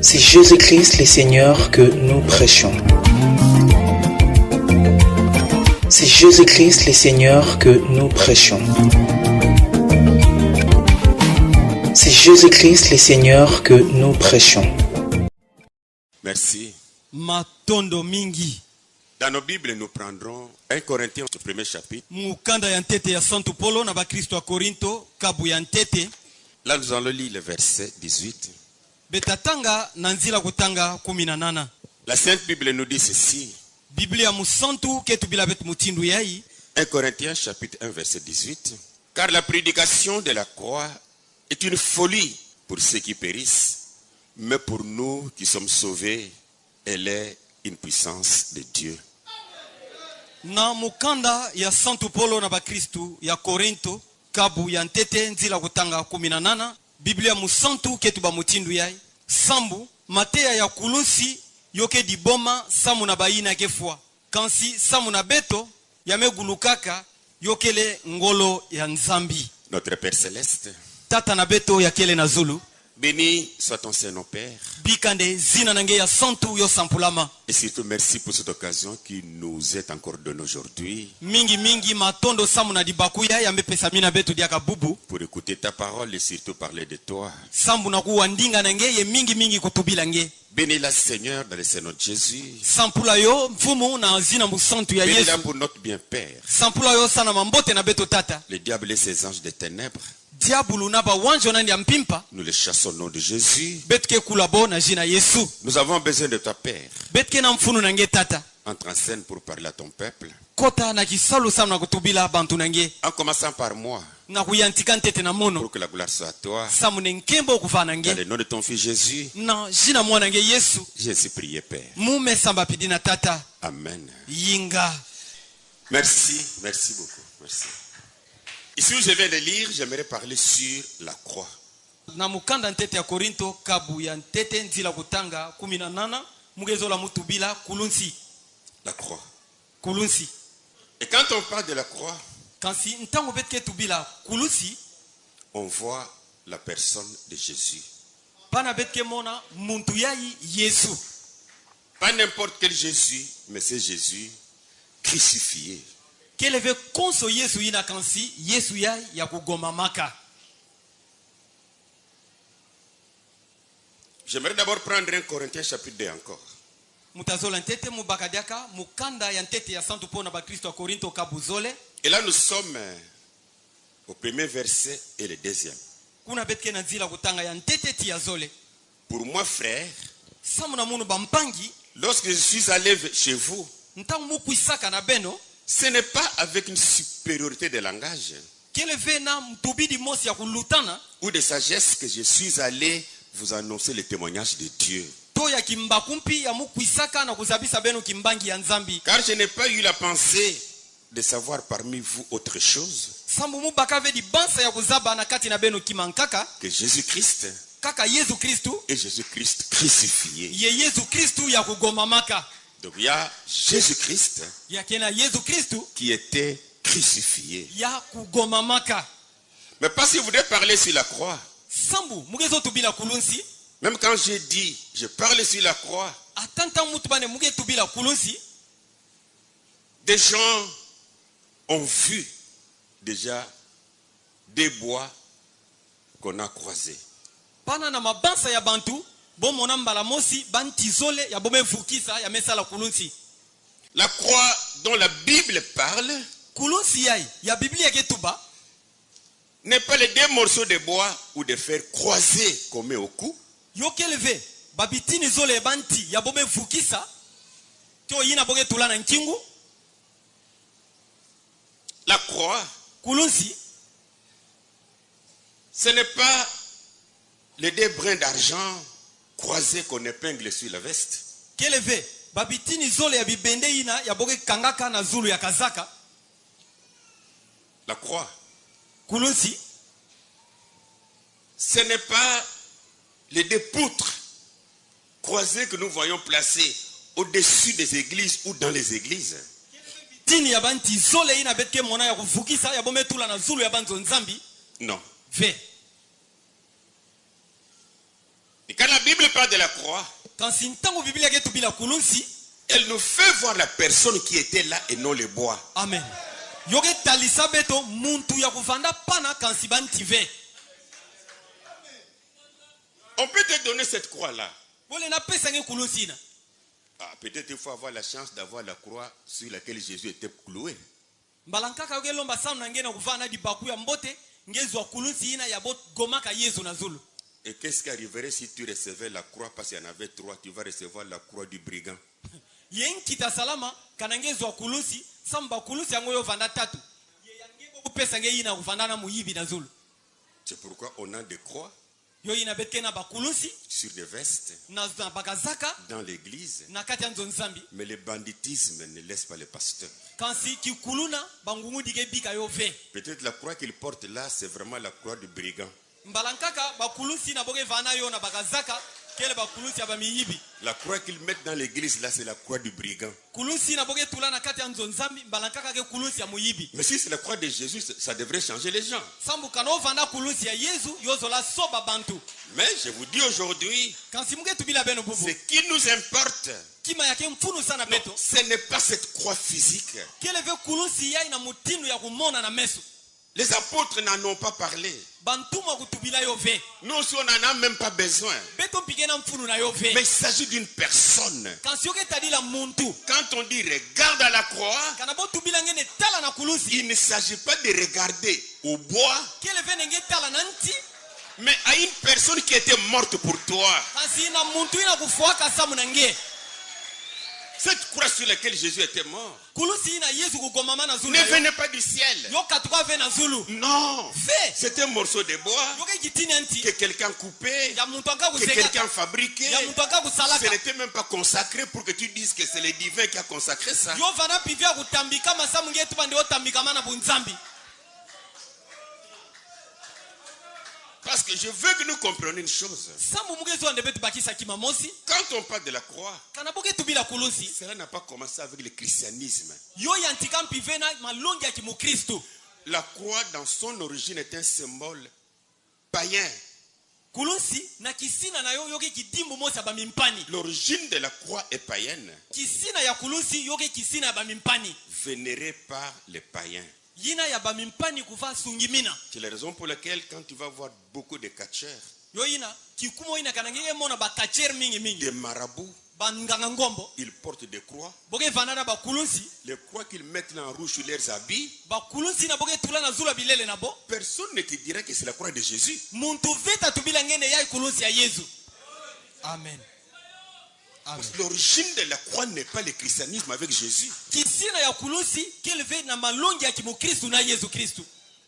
C'est Jésus-Christ le Seigneur que nous prêchons. C'est Jésus-Christ le Seigneur que nous prêchons. C'est Jésus-Christ le Seigneur que nous prêchons. Merci. Matondo mingi. Dans nos Bibles, nous prendrons 1 Corinthiens, le premier chapitre. Mukanda ya ntete ya Santo Paulo na bakristo wa Korinto kabu ya ntete. Là, nous allons lire le verset 18. Betatanga na nzila kutanga 18. La Sainte Bible nous dit ceci. Biblia musantu ketu bila betu mutindu yai. 1 Corinthiens chapitre 1 verset 18. Car la prédication de la croix est une folie pour ceux qui périssent, mais pour nous qui sommes sauvés, elle est une puissance de Dieu. Na mukanda ya Santo Paulo na bakristo ya Korinto kabu ya ntete nzila kutanga 18. Biblia musantu ketu ba mutindu yai. Sambu mateya ya kulusi yoke diboma samu na bayina kefwa. Kansi samu na beto yamegulukaka yokele ngolo ya nzambi. Notre Père Céleste, Tata na beto ya kele na zulu. béni soit ton Saint-Nom, Père. Bikande zina nange ya santu yo sampulama. Et surtout, merci pour cette occasion qui nous est encore donnée aujourd'hui Mingi matondo samu na dibakuya ya mepesa mina beto diaka bubu. pour écouter ta parole et surtout parler de toi. Sambu na kuwandinga nange ye mingi kutubila nge. Bénis-la, Seigneur, dans le Seigneur de Jésus. Sampula yo mfumu na zina musantu ya Bénis-la Yesu. pour notre bien, Père. Sampula yo sana mambote na beto tata. Le diable et ses anges des ténèbres, Diabulu na ba wanjo nandi ya mpimpa. nous les chassons au nom de Jésus. Betke kulabo na jina Yesu. Nous avons besoin de toi, Père. Betke na mfunu nange tata. Entre en scène pour parler à ton peuple. Kota na kisalu samu na kutubila bantu nange. En commençant par moi, Na kuyantika ntete na mono. pour que la gloire soit à toi. Samu ne nkembo kufa Dans nange. le nom de ton Fils Jésus, Na jina mwana nange Yesu. j'ai ainsi prié, Père. Mume samba pidina tata. Amen. Yinga. Merci beaucoup. Merci. Ici où je viens de lire, j'aimerais parler sur la croix. Na mukanda ntete ya Korinto kabu ya ntete nzila kutanga 18. Mugezo la mutubila kulunsi. La croix. Kulunsi. Et quand on parle de la croix, Kansi ntango betke tubila kulunsi. on voit la personne de Jésus. Pana betke mona muntu yai Yesu. Pas n'importe quel Jésus, mais c'est Jésus crucifié. Keleve konso Yesu ina kansi Yesu yai ya kugoma maka. J'aimerais d'abord prendre 1 Corinthiens chapitre 2 encore. Mutazola ntete mubakadiaka mukanda ya ntete ya Santo Paulo na bakristo wa Korinto kabuzole. Et là nous sommes au premier verset et le deuxième. Kuna betke na nzila kutanga ya ntete ti ya zole. Pour moi, frère, Samu na munu bampangi. lorsque je suis allé chez vous, Ntango mukwisaka na beno. ce n'est pas avec une supériorité de langage Keleve na mtubidi mosi ya kulutana. ou de sagesse que je suis allé vous annoncer le témoignage de Dieu. To ya kimbakumpi ya mukwisaka na kuzabisa beno kimbangi ya nzambi. Car je n'ai pas eu la pensée de savoir parmi vous autre chose Sambu mubakave di bansa ya kuzaba na kati na beno kimankaka. que Jésus-Christ Kaka Yesu Kristu. et Jésus-Christ crucifié. Ye Yesu Kristu ya kugoma maka. Donc il y a Jésus-Christ Ya kena Yesu Kristu qui était crucifié. ya kugoma maka. Mais parce que je voudrais parler sur la croix. Sambu mugezo tubila kulunsi. Même quand j'ai dit, je parle sur la croix, Atanta mutubane muge tubila kulunsi. des gens ont vu déjà des bois qu'on a croisés. Pana na mabansa ya bantu. Bomona mbala mosi bantizole ya bome vukisa ya mesa la kulunsi. La croix dont la Bible parle Kulunsi yai ya Biblia ketuba. n'est pas les deux morceaux de bois ou de fer croisés qu'on met au cou. Yo keleve babitini zole banti ya bome vukisa. To yina boge tulana nkingu. La croix, Kulunsi ce n'est pas les deux brins d'argent croisés qu'on épingle sur la veste. keleve babitini zole ya bibende ina ya boge kangaka na zulu ya kazaka. La croix, Kulunsi ce n'est pas les deux poutres croisées que nous voyons placées au-dessus des églises ou dans les églises. tini ya banti zole ina betke mona ya kuvukisa ya bome tula na zulu ya banzo nzambi. Non. Ve Et quand la Bible parle de la croix, kansi ntango biblia yetu bila kulusi elle nous fait voir la personne qui était là et non le bois. amen yoke talisa beto muntu ya kuvanda pana kansi bantive On peut te donner cette croix-là. bole na pesa nge kulusi na Ah, peut-être il faut avoir la chance d'avoir la croix sur laquelle Jésus était cloué. mbalankaka yoke lomba samu na ngena kuvana di baku ya mbote ngezwa kulusi ina ya bot gomaka Yesu na zulu. Et qu'est-ce qui arriverait si tu recevais la croix parce qu'il y en avait 3, tu vas recevoir la croix du brigand. Yen kita salama kana ngezwa kulusi samba kulusi yango yo vanda tatu ye yange ko pesa nge ina kuvanda na muyibi na zulu. C'est pourquoi on a des croix Yo ina betke na bakulusi sur des vestes na bakazaka dans l'église. na kati ya nzonzambi Mais le banditisme ne laisse pas les pasteurs. kansi kikuluna bangumu dige bika yo ve Peut-être la croix qu'il porte là, c'est vraiment la croix du brigand. mbalankaka bakulusi na boge vana yo na bakazaka kele bakulusi ya bamiyibi La croix qu'ils mettent dans l'église là, c'est la croix du brigand. kulusi na boge tula na kati ya nzonzambi mbalankaka ke kulusi ya muyibi Mais si c'est la croix de Jésus, ça devrait changer les gens. sambu kana vanda kulusi ya Yesu yozola soba bantu Mais je vous dis aujourd'hui, kansi muge tubila beno bubu ce qui nous importe, kima yake mfunu sana non, beto ce n'est pas cette croix physique. kele ve kulusi ya ina mutindo ya kumona na meso Les apôtres n'en ont pas parlé. bantuma kutubila yo ve Nous aussi, on n'en a même pas besoin. beto pige na mfunu na yo ve Mais il s'agit d'une personne. kansi yoke tadila muntu Quand on dit regarde à la croix, kana bo tubila ngene tala na kulusi il ne s'agit pas de regarder au bois, kele ve nenge tala na nti mais à une personne qui était morte pour toi. kansi na muntu ina kufuaka samu na nge Cette croix sur laquelle Jésus était mort kulusi ina Yesu kugomama na zulu ne na yo venait pas du ciel. yo katuka ve na zulu Non. ve C'est un morceau de bois yoke kitini nti que quelqu'un coupait, ya muntu anga que kuzeka quelqu'un fabriquait. ya muntu anga Ce kusalaka n'était même pas consacré pour que tu dises que c'est le divin qui a consacré ça. yo vana pivia kutambika masamu ngetu bande otambika mana bunzambi Parce que je veux que nous comprenions une chose. sambu mugezu ande betu bakisa kimamosi Quand on parle de la croix, kana boge tubila kulusi cela n'a pas commencé avec le christianisme. yo yantika mpivena malongi ya kimukristu La croix, dans son origine, est un symbole païen. kulusi na kisina na yo yoke kidimbu mosi ya bamimpani L'origine de la croix est païenne, kisina ya kulusi yoke kisina ya bamimpani vénérée par les païens. yina ya bamimpani kuva sungimina C'est la raison pour laquelle, quand tu vas voir beaucoup de catcheurs, yo ina kikumo ina kana ngenge mona bakacher mingi mingi des marabouts, banganga ngombo ils portent des croix. boge vana na bakulusi Les croix qu'ils mettent là en rouge sur leurs habits, bakulusi na boge tula na zula bilele na bo personne ne te dira que c'est la croix de Jésus. muntu veta tubila ngene ya kulusi ya Yesu amen Parce que l'origine de la croix n'est pas le christianisme avec Jésus. kisina ya kulusi keleve na malongi ya kimukristu na Yesu Kristu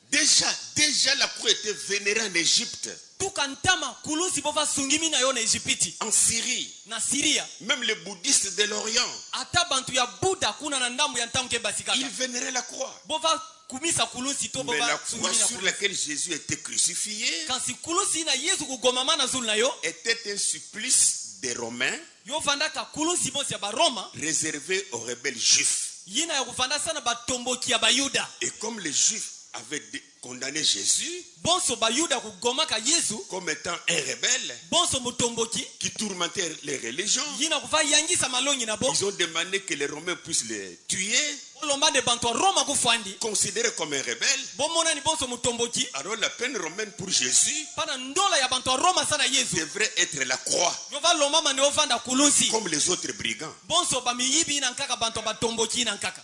Déjà la croix était vénérée en Égypte, tukantama kulusi bova sungimi na yo na Egypti en Syrie, na Syria même les bouddhistes de l'Orient, ata bantu ya Buddha kuna na ndambu ya ntamu ke basikaka ils vénéraient la croix. bova kumisa kulusi to Mais la bova croix sungimi na sur kulusi laquelle Jésus était crucifié kansi kulusi na Yesu kugomama na zulu na yo était un supplice des Romains yo vandaka kulusi mosi ya baroma réservé aux rebelles juifs. yina ya kuvanda sana batomboki ya bayuda Et comme les juifs avaient condamné Jésus bonso bayuda kugomaka Yesu comme étant un rebelle bonso mutomboki qui tourmentait les religions, yina kuva yangisa malongi na bo ils ont demandé que les Romains puissent les tuer, olomba de bantu Roma kufandi considérés comme un rebelle. bomona ni bonso mutomboki Alors la peine romaine pour Jésus pana ndola ya bantu Roma sana Yesu devrait être la croix, yo va lomba mane ovanda kulusi comme les autres brigands. bonso bamiyibi na nkaka bantu batomboki na nkaka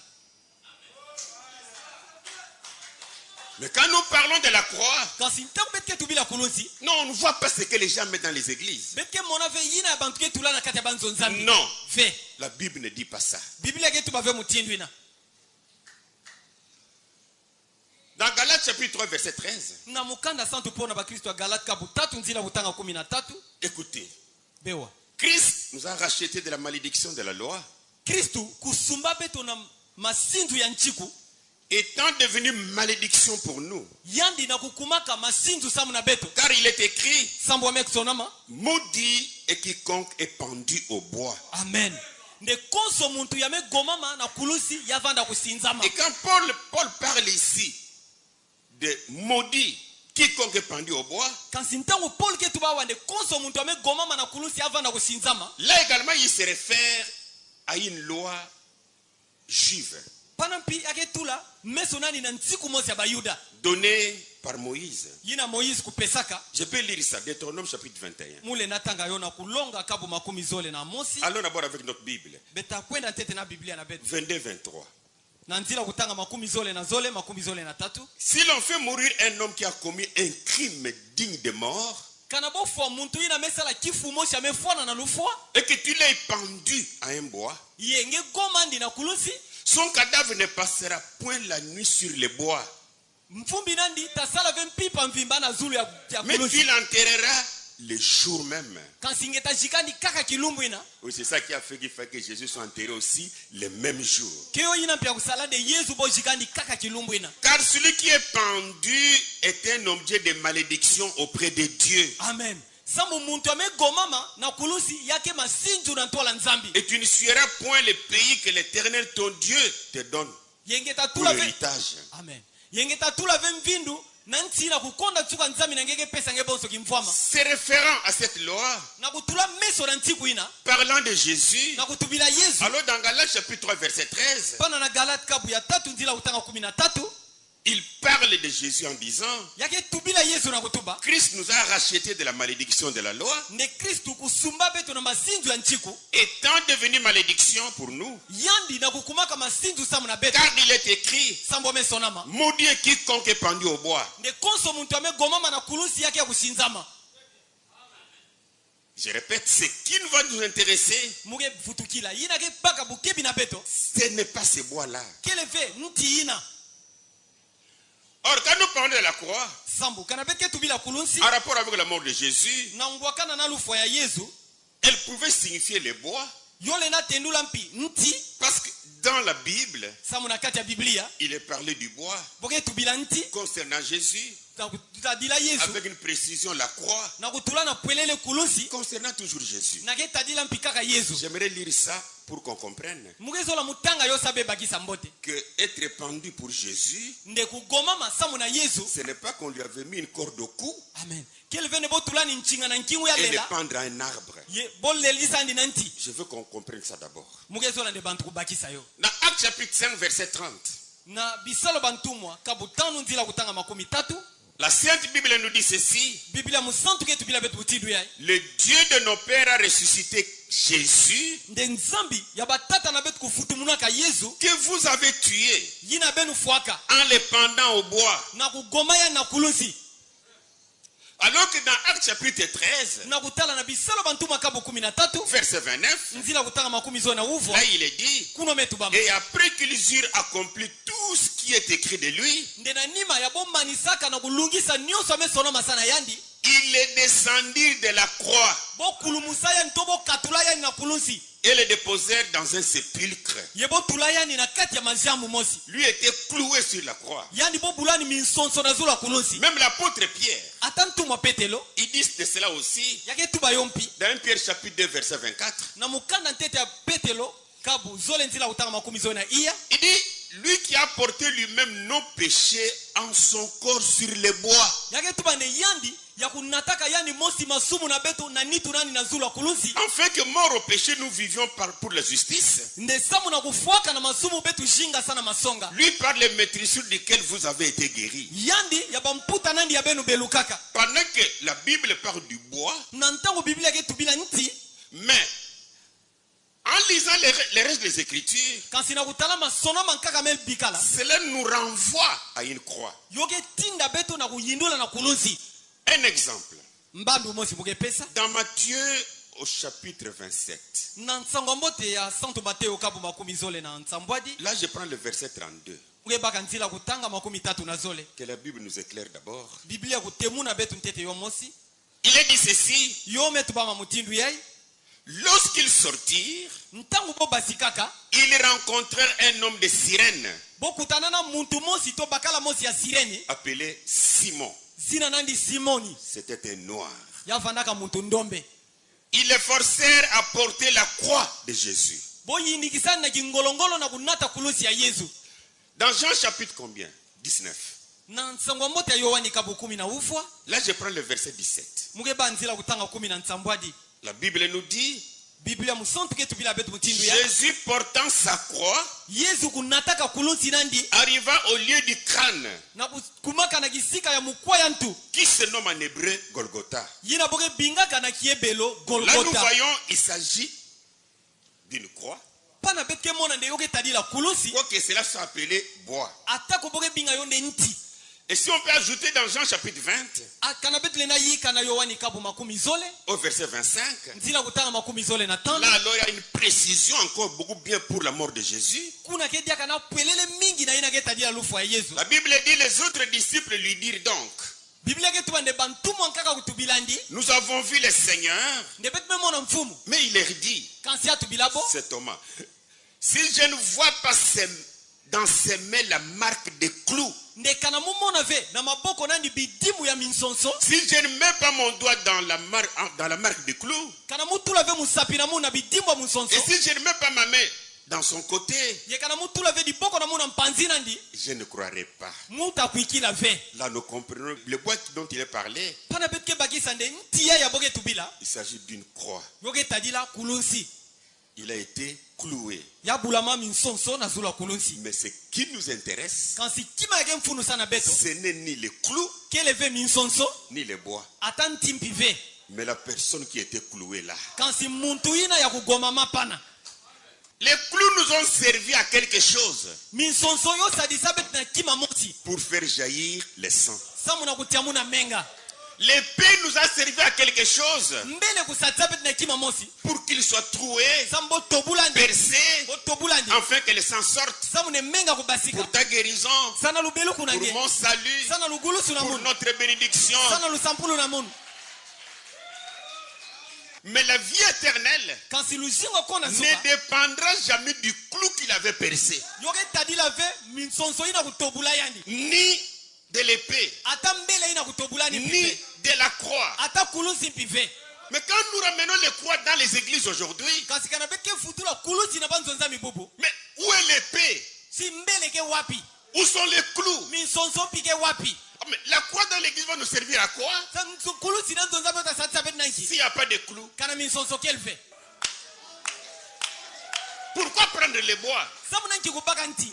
Mais quand nous parlons de la croix, kasi ntango betke tubila kulusi non, on ne voit pas ce que les gens mettent dans les églises. betke mona ve yina ya bantu ke tula na kati ya banzo nzambi Non, ve la Bible ne dit pas ça. biblia ke tuba ve mutindu ina Dans Galates chapitre 3 verset 13, na mukanda santu pona bakristo ya Galate kabu tatu nzila butanga 13 écoutez, bewa Christ nous a rachetés de la malédiction de la loi, Kristu kusumba beto na masindu ya nchiku étant devenu malédiction pour nous. yandi na kukumaka masindu samu na beto Car il est écrit, sambo amek sonama maudit est quiconque est pendu au bois. amen nde konso muntu yame gomama na kulusi yavanda kusinzama Et quand Paul parle ici de maudit quiconque est pendu au bois. kasi ntango Paul ke tuba wande konso muntu amegomama na kulusi avanda kusinzama. Là également, il se réfère à une loi juive Panampi aketula meso nani na ntsiku mosi ya bayuda donnée par Moïse. yina Moïse kupesaka. Je peux lire ça, Deutéronome chapitre 21. Mule natanga yona kulonga kabu makumi zole na mosi. Allons d'abord avec notre Bible. Beta kwenda tete na Biblia na betu. 22-23. Na nzila kutanga makumi zole na zole makumi zole na tatu. Si l'on fait mourir un homme qui a commis un crime digne de mort, Kana bofwa muntu yina mesala kifu mosi amefwana na lufwa. et que tu l'aies pendu à un bois, Yenge goma ndi na kulusi. son cadavre ne passera point la nuit sur les bois, Mfumbi nandi tasala vempipa mvimba na zulu ya mais kulusi. tu l'enterreras le jour même. Kansingeta jikandi kaka kilumbu ina. Oui, c'est ça qui a fait que Jésus soit enterré aussi le même jour. Keo yina pia kusalade Yesu bo jikandi kaka kilumbu ina. Car celui qui est pendu est un objet de malédiction auprès de Dieu. Amen. Sambo muntu amegomama na kulusi yake masinju na ntola nzambi. Et tu ne suivras point le pays que l'Éternel ton Dieu te donne Yengeta pour tula l'héritage. Amen. Yengeta tula vemvindu na ntsira kukonda tsuka nzambi na ngeke pesa ngebonso kimfwama. Se référant à cette loi, Na kutula meso na ntsiku ina. parlant de Jésus, Na kutubila Yesu. alors dans Galates chapitre 3 verset 13, Pana na Galate kabu ya 3 nzila utanga 13. il parle de Jésus en disant, Yake tubila Yesu na kutuba. Christ nous a rachetés de la malédiction de la loi, Ne Kristu kusumba betu na masinju ya nchiku. étant devenu malédiction pour nous, Yandi na kukumaka masinju samu na betu. car il est écrit, Sambo mesonama. maudit est quiconque est pendu au bois. Ne konso muntu amegomama na kulusi yake ya kusinzama. Je répète, ce qui va nous intéresser, Muge futukila. Yina ke baka bukebi na beto. ce n'est pas ces bois-là. Kele fe nti yina. Or, quand nous parlons de la croix, Sambo kana betke tubila kulunsi. en rapport avec la mort de Jésus, Na ngwakana na lufo ya Yesu. elle pouvait signifier les bois, Yole na tendula mpi nti. parce que dans la Bible, Samu na kati ya Biblia. il est parlé du bois Boke tubila nti. concernant Jésus, Tadila Yesu. avec une précision la croix Na kutula na pwelele kulusi. concernant toujours Jésus. Na ke tadila mpi kaka Yesu. J'aimerais lire ça pour qu'on comprenne Mugezola mutanga yo sabe bakisa mbote. que être pendu pour Jésus, Nde kugomama samu na Yesu. ce n'est pas qu'on lui avait mis une corde au cou Amen. Kele vene botula ni nchinga na nkingu ya et le lela. pendre à un arbre. Ye bolelisa ndi nanti. Je veux qu'on comprenne ça d'abord. Mugezola nde bantu kubakisa yo. Dans Actes chapitre 5 verset 30, Na bisalo bantumwa kabu tanu nzila kutanga 13. la Sainte Bible nous dit ceci: Biblia musantu ke tubila betu butidu ya. le Dieu de nos pères a ressuscité Jésus, Nde nzambi ya batata na betu kufutumuna ka Yesu. que vous avez tué Yina benu fuaka. en le pendant au bois. Na kugoma ya na kulusi. Alors que dans Actes chapitre 13, Na kutala na bisalo bantumwa kabu 13. verset 29, Nzila kutanga 10 na uvo. là il est dit, Kuno metu bama. et après qu'ils eurent accompli tout ce qui est écrit de lui, Nde na nima ya bomanisaka na kulungisa nyoso amesona masana yandi. ils le descendirent de la croix Bokulumusa ya ntobo katula ya na kulusi. et le déposèrent dans un sépulcre. Yebo tulayani na kati ya majamu mosi. Lui était cloué sur la croix. Yani bo bulani minsonso na zula kulusi. Même l'apôtre Pierre, Atantumwa Petelo il dit de cela aussi yake tuba yompi dans 1 Pierre chapitre 2 verset 24. na mukanda ntete ya Petelo kabu zole nzila utanga 10 na iya. Il dit, lui qui a porté lui-même nos péchés en son corps sur les bois, Yake tuba ne yandi ya kunataka yani mosi masumu na beto na nitu nani na zula kulusi. afin que mort au péché nous vivions pour la justice. Nde samu na kufuaka na masumu betu shinga sana masonga. Lui par les maîtrisures desquelles vous avez été guéris. Yandi ya bamputa nandi ya benu belukaka. Pendant que la Bible parle du bois, Na ntango Biblia yake tubila nti mais en lisant les restes des Écritures, kasi na kutala masono mankaka mel bikala. cela nous renvoie à une croix. Yoke tinda beto na kuyindula na kulusi. Un exemple. Mbandu mosi muge pesa. Dans Matthieu au chapitre 27, Na nsango mbote ya Santo Mateo kabu 10 na nsambwadi. là je prends le verset 32. Muge baka nzila kutanga 13 na zole. Que la Bible nous éclaire d'abord. Biblia kutemuna betu ntete yo mosi. Il est dit ceci: Yo metu bama mutindu yai. lorsqu'ils sortirent, Ntango bo basikaka. ils rencontrèrent un homme de Cyrène Bokutana na muntu mosi to bakala mosi ya Sirene. appelé Simon. Zina nandi Simoni. C'était un noir. Ya vanaka muntu ndombe. Ils les forcèrent à porter la croix de Jésus. Bo yindikisana na kingolongolo na kunata kulusi ya Yesu. Dans Jean chapitre combien? 19. na nsango mbote ya Yohani kabu 10 na ufwa. Là, je prends le verset 17. Mugeba nzila kutanga 10 na nsambwadi. La Bible nous dit, Biblia musantu ketu bila betu mutindu ya. Jésus portant sa croix Yesu kunataka kulunsi nandi arriva au lieu du crâne na kumaka na gisika ya mukwa ya ntu qui se nomme en hébreu Golgotha. yina boke bingaka na kiebelo Là, nous Golgotha. voyons, il s'agit d'une croix. Pana betke mona nde yoke tadi la kulunsi Quoi que cela soit appelé bois. atako boke binga yonde nti. Et si on peut ajouter dans Jean chapitre 20, Akana betle na yika na Yohani kabu 10 au verset 25, nzila kutanga 10 na tano. là alors il y a une précision encore beaucoup bien pour la mort de Jésus. Kuna kedia kana pelele mingi na ina ketadi la lufu ya Yesu. La Bible dit, les autres disciples lui dirent donc, Biblia ketu bande bantumu nkaka kutubilandi nous avons vu le Seigneur. nde betme mona mfumu Mais il leur dit, kansi atubilabo c'est Thomas, si je ne vois pas dans ses mains la marque des clous, nde kana mumona ve na maboko nandi bidimu ya minsonso si je ne mets pas mon doigt dans la marque des clous, kana mutula ve musapi na muna bidimu ya et munsonso si je ne mets pas ma main dans son côté, ye kana mutula ve diboko na muna mpanzi nandi je ne croirai pas. muta kuikila ve Là, nous comprenons le bois dont il est parlé. pana betke bakisa nde ntiya ya boke tubila Il s'agit d'une croix. yoke tadila kulunsi Il a été cloué. ya bulama minsonso na zula kulunsi Mais ce qui nous intéresse, kansi kima yake mfunu sana beto ce n'est ni les clous, kele ve minsonso ni les bois, ata ntimpi ve mais la personne qui était clouée là. kansi muntu ina ya kugoma mapana. Les clous nous ont servi à quelque chose Minsonso yo sadisa bet na kima moti pour faire jaillir le sang. samu na kutia muna menga L'épée nous a servi à quelque chose mbele kusadisa bet na kima mosi pour qu'il soit troué, sambo tobulandi percé, o tobulandi afin que le sang sorte samu ne menga kubasika pour ta guérison, sana lubelu pour kunange mon salut, sana lugulu pour sunamun notre bénédiction. sana lusampulu namun Mais la vie éternelle kansi luzingo kona ne suka dépendra jamais du clou qu'il avait percé, yoke tadila ve minsonso ina kutobula yandi ni de l'épée, ata mbele ina kutobulani ni pive de la croix. ata kulusi pive Mais quand nous ramenons les croix dans les églises aujourd'hui, kansi kana beke futula kulusi na banzonza mibubu mais où est l'épée? si mbele ke wapi Où sont les clous? minsonso pike wapi Ah, mais la croix dans l'église va nous servir à quoi? kulusi na nzonza beta sadisa bet na S'il n'y a pas de clous, kana minsonso kel ve pourquoi prendre les bois? sabu nanki kubaka nti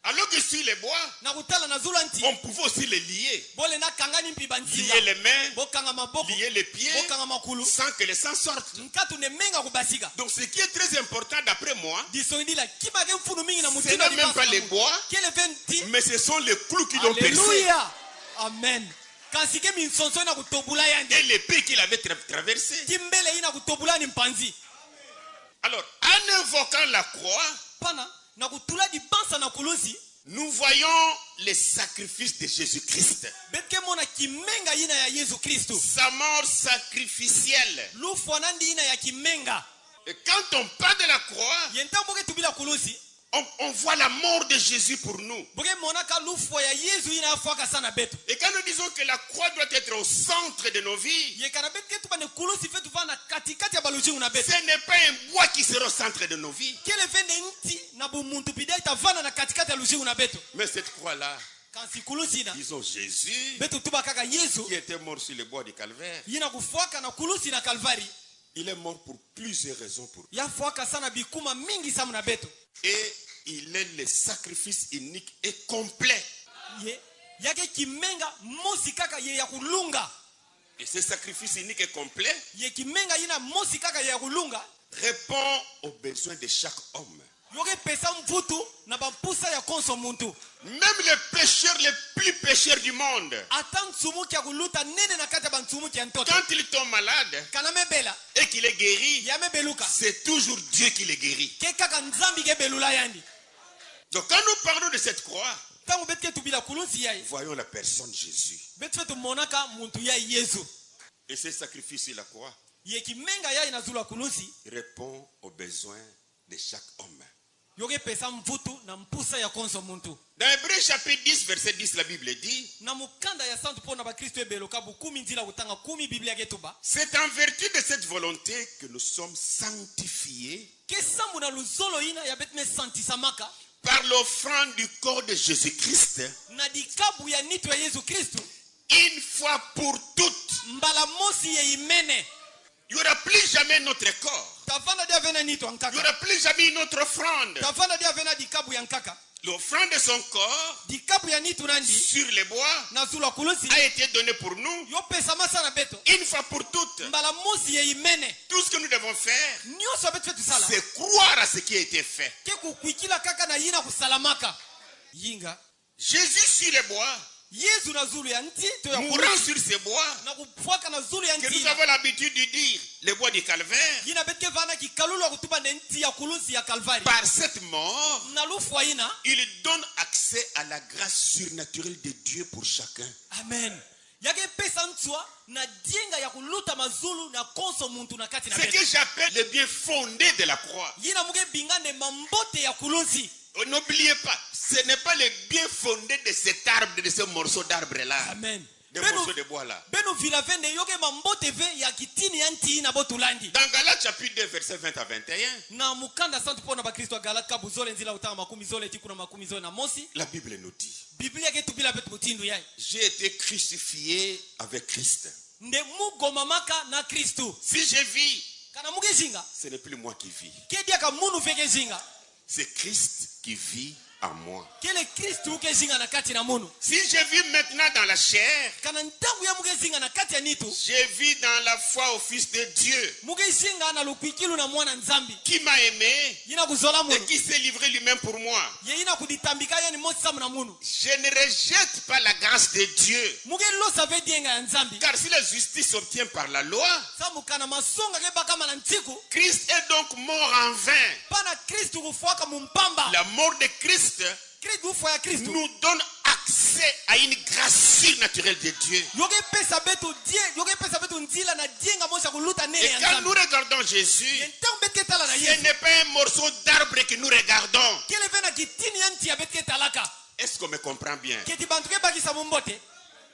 Alors que sur les bois, na kutala na zula nti on pouvait aussi les lier. bole na kangani mpiba nzinga Lier les mains, bokanga maboko lier les pieds, bokanga makulu sans que le sang sorte. nkatu ne menga kubasika Donc ce qui est très important d'après moi, disoindila kima ke mfunu mingi na ce mutina n'est même pas les bois, kele venti mais ce sont les clous qui l'ont percé. Alléluia amen kansi ke minsonso ina kutobula yande Et l'épée qu'il avait traversé. timbele ina kutobula ni mpanzi Alors, en invoquant la croix, pana na kutula di bansa na kulusi nous voyons les sacrifices de Jésus-Christ. betke mona kimenga ina ya Yesu Kristo Sa mort sacrificielle. lufwa nandi ina ya kimenga Et quand on parle de la croix, yenta boke tubila kulusi on voit la mort de Jésus pour nous. boke mona ka lufwa ya Yesu ina afwaka sana beto Et quand nous disons que la croix doit être au centre de nos vies, yekana betke tubane kulusi fetu vana katikati ya baluji una beto ce n'est pas un bois qui sera au centre de nos vies. kele vende nti na bumuntu bidai tavana na katikati ya luji una beto Mais cette croix-là, kansi kulusi na disons Jésus, beto tuba kaka Yesu qui était mort sur le bois du calvaire, yina kufwaka na kulusi na Kalvari il est mort pour plusieurs raisons. yafwaka sana bikuma mingi samu na beto Et il est le sacrifice unique et complet. ye yake kimenga mosi kaka ye ya kulunga Et ce sacrifice unique et complet ye kimenga yina mosi kaka ye ya kulunga répond aux besoins de chaque homme. yoke pesa mvutu na bampusa ya konso muntu Même les pécheurs les plus pécheurs du monde, ata nsumuki ya kuluta nene na kati ya bansumuki ya ntoto quand il tombe malade kana mebela et qu'il est guéri, ya mebeluka c'est toujours Dieu qui le guérit. ke kaka nzambi ke belula yandi Donc quand nous parlons de cette croix, tango betke tubila kulusi yayi voyons la personne Jésus. betu fetu monaka muntu ya Yesu Et ce sacrifice sur la croix ye kimenga yayi na zula kulusi répond aux besoins de chaque homme. yoke pesa mvutu na mpusa ya konso muntu Dans Hébreux chapitre 10, verset 10, la Bible dit, na mukanda ya santu pona ba Kristo ebeloka bukumi nzila kutanga 10 Biblia ketuba c'est en vertu de cette volonté que nous sommes sanctifiés ke sambu na luzolo ina ya betme santisamaka par l'offrande du corps de Jésus-Christ, na dikabu ya nitu ya Yesu Kristu une fois pour toutes. mbala mosi ye imene Il n'y aura plus jamais notre corps. tafanda dia vena nitu Il n'y ankaka aura plus jamais une autre offrande. tafanda dia vena dikabu ya nkaka L'offrande de son corps dikabu ya nitu nandi sur les bois na zulu kulusi a été donnée pour nous yo pesa masana beto une fois pour toutes. mbala mosi ye imene Tout ce que nous devons faire, nyoso betu fetu sala c'est croire à ce qui a été fait. ke kukwikila kaka na yina kusalamaka yinga Jésus sur les bois, Yesu na zulu ya nti to ya mourant kulusi sur ces bois, na kupwaka na zulu ya que nti nous avons l'habitude de dire, les bois du calvaire, yina betke vana kikalulu kutuba ne nti ya kulusi ya Kalvari par cette mort, na lufwa yina il donne accès à la grâce surnaturelle de Dieu pour chacun. amen yake pesa ntswa na dienga ya kuluta mazulu na konso muntu na kati na Ce beto que j'appelle le bien fondé de la croix. yina muke bingane mambote ya kulusi N'oubliez pas, ce n'est pas le bien fondé de cet arbre, de ce morceau d'arbre-là, amen des morceaux de bois-là. beno vila vende yoke mambote ve ya kitini ya nti na botulandi Dans Galates chapitre 2, versets 20 à 21, na mukanda santu pona bakristo galata kabu zole nzila utanga makumi zole tikuna makumi zole na mosi la Bible nous dit, biblia ke tubila betu mutindu yai j'ai été crucifié avec Christ. nde mugoma maka na kristu Si je vis, kana muke zinga ce n'est plus moi qui vis. ke dia ka munu feke zinga C'est Christ qui vit en moi. kele kristu ke zinga na kati na munu Si je vis maintenant dans la chair, kana ntangu ya muke zinga na kati ya nitu je vis dans la foi au Fils de Dieu muke zinga na lukwikilu na mwana nzambi qui m'a aimé yina kuzola et munu qui s'est livré lui-même pour moi. ye yina kuditambika yani mosi samu na munu Je ne rejette pas la grâce de Dieu. muke losa ve dienga ya nzambi Car si la justice s'obtient par la loi, samu kana masonga ke bakama na ntiku Christ est donc mort en vain. pana kristu kufuaka mumpamba La mort de Christ kristu kufa ya kristu nous donne accès à une grâce surnaturelle de Dieu. yoke pesa betu nzila na dienga mosi ya kuluta nene Et ya quand nous nzambi regardons Jésus, ye ntangu betke tala na ce yesu n'est pas un morceau d'arbre que nous regardons. kele ve na kitini ya nti ya betke talaka Est-ce qu'on me comprend bien? keti bantu ke bakisa mumbote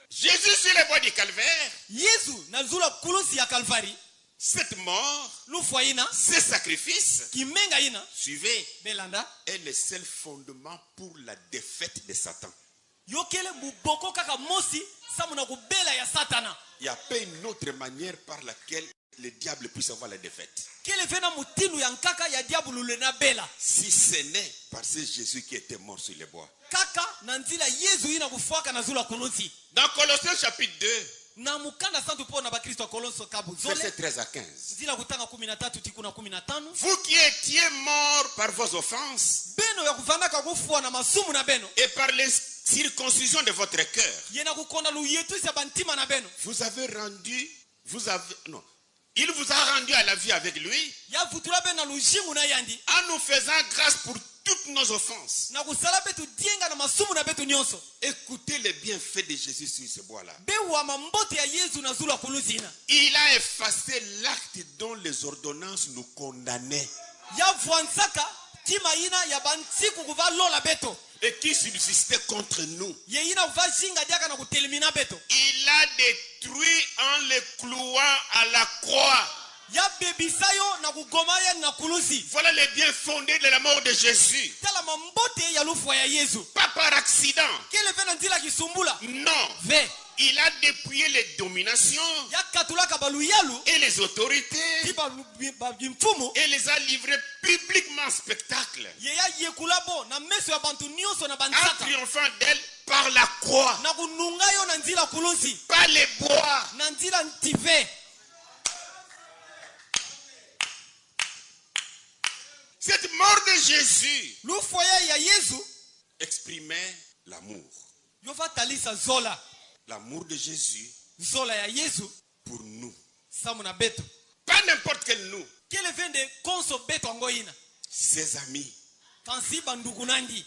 Jésus sur les bois du calvaire, yesu na zula kulusi ya kalvari cette mort, lufwa yina ce sacrifice, kimenga yina suivez, belanda est le seul fondement pour la défaite de Satan. yokele muboko kaka mosi samu na kubela ya satana Il n'y a pas une autre manière par laquelle le diable puisse avoir la défaite. kele vena mutindu ya nkaka ya diabulu lena bela Si ce n'est par ce Jésus qui était mort sur les bois. kaka na nzila yesu yina kufuaka na zula kulusi Dans Colossiens chapitre 2, na mukanda santu po na bakristo kolonso kabu versets zole 13 à 15. nzila kutanga 13 tikuna 15 Vous qui étiez morts par vos offenses beno ya kuvandaka kufuwa na masumu na beno et par les circoncisions de votre cœur, yena kukonda luyetuisa bantima na beno il vous a rendu à la vie avec lui ya vutula beno na lujingu na yandi en nous faisant grâce pour toutes nos offenses. na kusala betu dienga na masumu na betu nyonso Écoutez les bienfaits de Jésus sur ce bois-là. bewa mambote ya yesu na zula kulusina Il a effacé l'acte dont les ordonnances nous condamnaient ya vwansaka tima yina ya bantsiku kuva lola beto et qui subsistait contre nous. ye yina kuva jinga diaka na kutelemina beto Il a détruit en le clouant à la croix. ya bebisa yo na kugoma ya na kulusi Voilà les biens fondés de la mort de Jésus. tala mambote ya lufwa ya yesu Pas par accident. kele ve na nzila kisumbula Non. ve Il a dépouillé les dominations ya katulaka baluyalu et les autorités ti bimfumu et les a livrés publiquement en spectacle, ye ya yekula bo na meso ya bantu nyonso na en bansaka triomphant d'elle par la croix, na kununga yo na nzila kulusi par les bois. na nzila ntive Cette mort de Jésus lufwa ya yesu exprimait l'amour. yo va talisa zola L'amour de Jésus zola ya yesu pour nous. samu na beto Pas n'importe quel nous. kele vende konso beto ango ina Ses amis. kansi bandugu nandi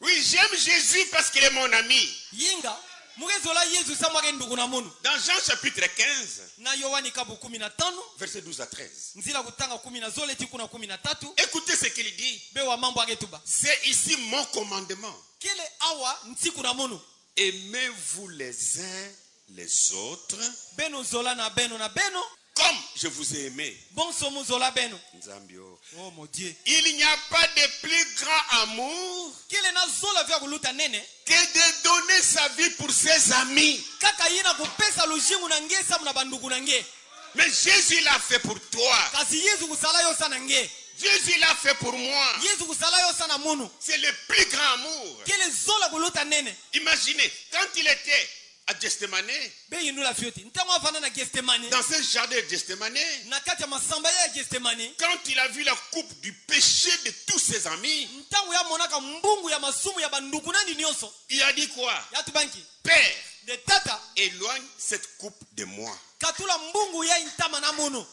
Oui, j'aime Jésus parce qu'il est mon ami. yinga mukezola yesu samwake ndugu na munu Dans Jean chapitre 15, na yohani kabu 15 versets 12 à 13. nzila kutanga 10 zole tikuna 13 Écoutez ce qu'il dit. bewa mambo aketuba C'est ici mon commandement. kele awa ntsiku na munu Aimez-vous les uns les autres beno zola na beno comme je vous ai aimé. bonso muzola beno. Nzambio. Oh mon Dieu. Il n'y a pas de plus grand amour Kile na zola vya kuluta nene. que de donner sa vie pour ses amis. Kaka yina kupesa lujingu na nge samu na bandugu na nge. Mais Jésus l'a fait pour toi. Kasi Yesu kusala yo sana nge. Jésus l'a fait pour moi. Yesu kusala yo sana munu. C'est le plus grand amour. Kile zola kuluta nene. Imaginez, quand il était à Gethsemane, Be yinula fioti. Ntango afana na Gethsemane. dans ce jardin de Gethsemane, Na kati ya masamba ya Gethsemane. quand il a vu la coupe du péché de tous ses amis, Ntango ya monaka mbungu ya masumu ya bandugu nani nyonso. il a dit quoi? Ya tubanki. Père, De tata. éloigne cette coupe de moi. Katula mbungu ya intama na munu.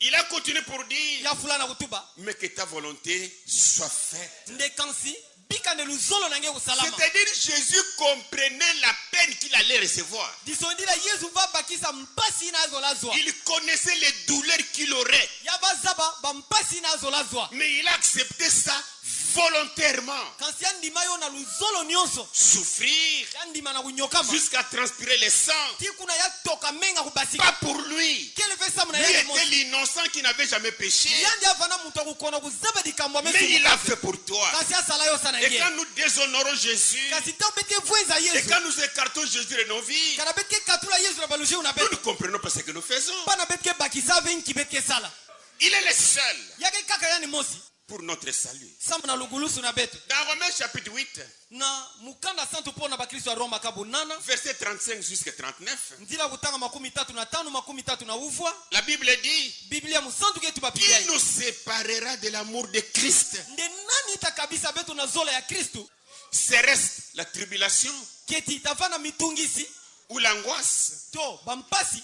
Il a continué pour dire, Ya fulana kutuba. mais que ta volonté soit faite. Nde kansi. Bika ne luzolo na nge kusalama. C'est-à-dire Jésus comprenait la peine qu'il allait recevoir. Disondila Yesu va bakisa mpasi na zolazwa. Il connaissait les douleurs qu'il aurait. Ya bazaba ba mpasi na zolazwa. Mais il a accepté ça volontairement. Kansi andima yo na luzolo nyonso. Souffrir Andima na kunyokama. jusqu'à transpirer le sang. Tikuna ya toka menga kubasika. Pas pour lui. Kele fesa muna Lui yeye était mosi. l'innocent qui n'avait jamais péché. Yandi avana mutu akukona kuzaba dikamwa Mais mesu. il l'a fait pour toi. Kasi asala yo sana Et nge. quand nous déshonorons Jésus, Kasi ta bete vueza et Yesu. quand nous écartons Jésus de nos vies, Kana bete katula Yesu na balushi una nous bete. ne comprenons pas ce que nous faisons. Bana bete bakisa venki bete sala. Il est le seul Yake kaka yani mosi. pour notre salut. Samu na lugulusu na bete. Dans Romains chapitre 8, Na mukanda santu pona bakristo wa Roma kabu nana. verset 35 jusqu'à 39, Ndila kutanga 35 makumi na uvwa. la Bible dit, Biblia musantu ketu qui bapiga. nous séparera de l'amour de Christ? Nde nani ita kabisa betu na zola ya Kristu. Serait-ce la tribulation, Keti itafana mitungisi. ou l'angoisse, To bampasi.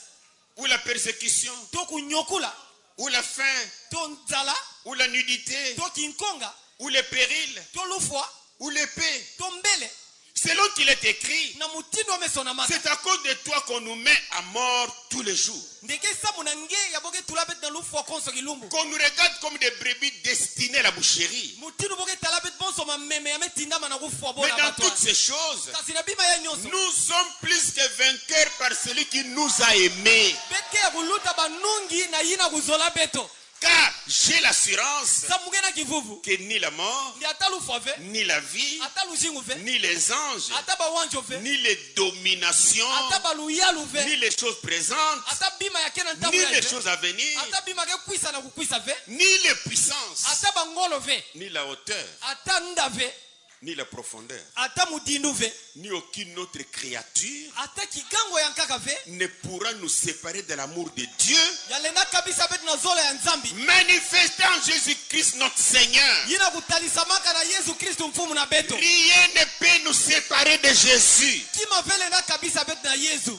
ou la persécution, To kunyokula. ou la faim, To nzala. ou la nudité, To kinkonga. ou les périls, To lufwa. ou l'épée? To mbele. Selon qu'il est écrit, Na mutindo amesona maka. c'est à cause de toi qu'on nous met à mort tous les jours. Ndeke samu na nge ya boke tulabet na lufwa konso kilumbu. Qu'on nous regarde comme des brebis destinées à la boucherie. Mutindo boke talabet bonso mameme ya metindama na kufwa Mais bona dans batwa. toutes ces choses, Kasi na bima ya nyonso. nous sommes plus que vainqueurs par celui qui nous a aimés. Beke ya kuluta banungi na yina kuzola beto. Car j'ai l'assurance Samuge na kivuvu. que ni la mort, Ndi ata lufwa ve. ni la vie, Ata lushingu ve. ni les anges, Ata bawanjo ve. ni les dominations, Ata baluyalu ve. ni les choses présentes, Ata bima ya kena ntabu ni ya les ve. choses à venir, Ata bima ke kuisa na kukuisa ve. ni les puissances, Ata bangolo ve. ni la hauteur, Ata nda ve. ni la profondeur, Ata mudindu ve. ni aucune autre créature Ata kigango ya nkaka ve. ne pourra nous séparer de l'amour de Dieu Yalena kabisa betu na zola ya nzambi. manifesté en Jésus-Christ notre Seigneur. Yina kutalisamaka na Yesu Kristu mfumu na beto. Rien ne peut nous séparer de Jésus. Kima vele na kabisa betu na Yesu.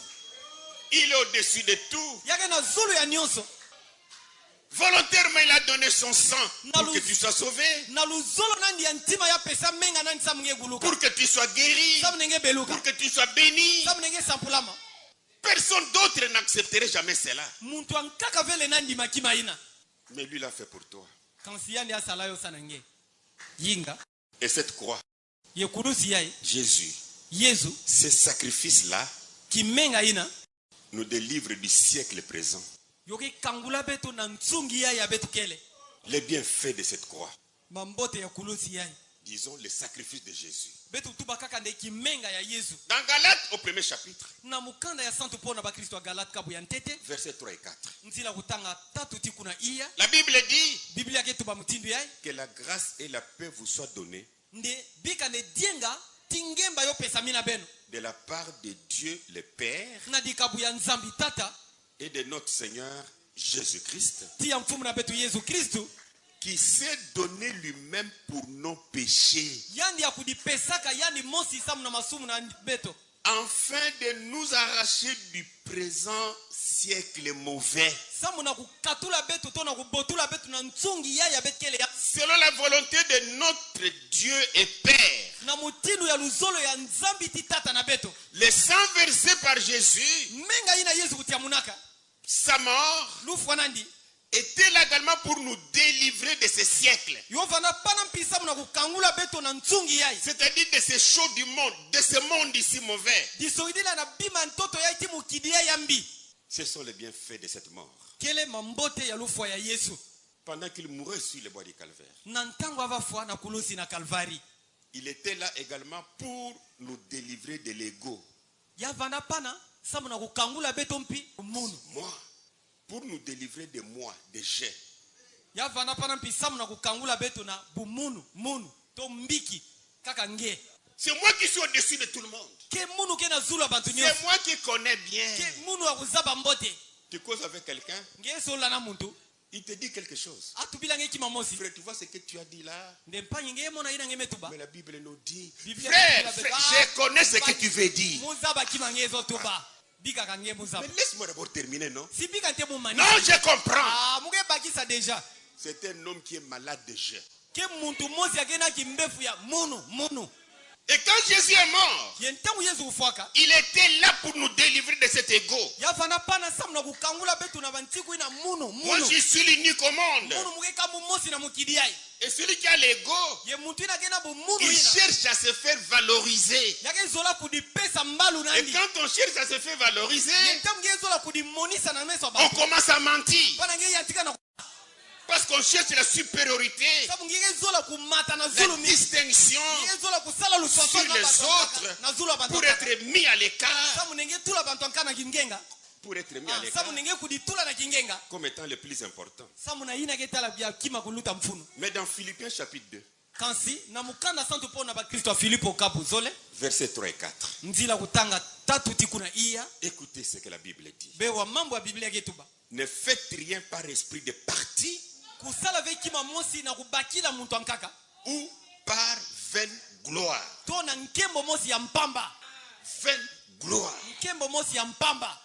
Il est au-dessus de tout. Yake na zulu ya nyonso. Volontairement, il a donné son sang pour Nalu- que tu sois sauvé, Na luzolo nandi ya ntima ya pesa menga nandi samu nge guluka. pour que tu sois guéri, Samu nenge beluka. pour que tu sois béni. Samu nenge sampulama. Personne d'autre n'accepterait jamais cela. Muntu ankaka vele nandi makima ina. Mais lui l'a fait pour toi. Kansi yandi asala yo sana nge. Yinga. Et cette croix, Ye kurusi yai. Jésus, Yesu. ce sacrifice-là Kimenga ina. nous délivre du siècle présent. Yoki kangula betu na nsungi yai ya betu kele. Les bienfaits de cette croix, Mambote ya kurusi yai. disons le sacrifice de Jésus. Betu tuba kaka nde kimenga ya Yesu. Dans Galates, au premier chapitre, Na mukanda ya santu pona ba Kristo wa Galate kabu ya ntete. versets 3 et 4, Nzila kutanga tatu tiku na iya. la Bible dit Biblia ketu ba mutindu yai. que la grâce et la paix vous soient données Nde bika ne dienga tingemba yo pesa mina beno. de la part de Dieu le Père Na dikabu ya nzambi tata. et de notre Seigneur Jésus-Christ, Tia mfumu na betu Yesu Kristu. qui s'est donné lui-même pour nos péchés, Yandi ya kudipesaka yani mosi samu na masumu na beto. afin de nous arracher du présent siècle mauvais, Samu na kukatula betu to na kubotula betu na nsungi yai ya betkele ya. selon la volonté de notre Dieu et Père. Na mutinu ya luzolo ya nzambi ti tata na beto. Le sang versé par Jésus, Menga ina Yesu kutia munaka. sa mort, Lufu nandi. était là également pour nous délivrer de ce siècle. Yo vana pana mpisa muna kukangula beto na nsungi yai. C'est-à-dire de ces choses du monde, de ce monde ici mauvais. Disoidila na bima ntoto yai ti mukidi yai yambi. Ce sont les bienfaits de cette mort. Quelle est mambote ya lufu ya Yesu? Pendant qu'il mourait sur le bois du calvaire, Nantango avafwa na kulusi na Kalvari. il était là également pour nous délivrer de l'ego. Yavana pana samu na kukangula beto mpi munu. Moi, pour nous délivrer de moi, de j'ai. Yavana pana mpi samu na kukangula beto na bumunu munu to mbiki kaka nge. C'est moi qui suis au-dessus de tout le monde. Ke munu ke na zulu abantu nyoso. C'est moi qui connais bien. Ke munu wa kuzaba mbote. Tu causes avec quelqu'un, Nge so la na muntu. il te dit quelque chose. Atubila nge kimamosi. Frère, tu vois ce que tu as dit là? Ndempanyi nge mona ina nge metuba. Mais la Bible nous dit, Biblia frère, inasema, je connais ce que tu veux dire. Muzaba kimangezo tuba. Bika kange muzaba. Mais laisse-moi d'abord terminer, non? Si bika te mumani. Non, je comprends. Ah, muge bakisa déjà. C'est un homme qui est malade de j'ai. Ke muntu mosi agena kimbefu ya munu. Et quand Jésus est mort, Yentangu Yesu ufwaka. il était là pour nous délivrer de cet ego. Yavana pana samu na kukangula betu na bantiku ina munu. Moi, je suis l'unique au monde. Munu muge kamu mosi na mukidiai. Et celui qui a l'ego, Ye muntu ina gena bu munu il ina. cherche à se faire valoriser. Yake zola kudipesa mbalu Et nandi. quand on cherche à se faire valoriser, Yentangu nge zola kudimonisa na meso on ba. commence à mentir. Pana nge yantika na Parce qu'on cherche la supériorité, sabu nge zola kumata na la zulu mi. distinction Nge zola kusala luswaso sur na les bantu autres na zulu abantu. pour être mis à l'écart. Sabu nge tula bantu ankana kingenga. Pour être mis à l'écart Sabu nge kuditula na kingenga. comme étant le plus important. Sabu na ina ketala bia kima kuluta mfunu. Mais dans Philippiens chapitre 2, Kansi na mukanda santu pona ba Kristo Filipo kapu zole. versets 3 et 4. Nzila kutanga tatu tikuna iya. Écoutez ce que la Bible dit. Bewa mambo ya Biblia getuba. Ne faites rien par esprit de parti Kusala ve kima mosi na kubakila muntu ankaka. ou par vaine gloire. Tona nkembo mosi ya mpamba. Vaine gloire. Nkembo mosi ya mpamba.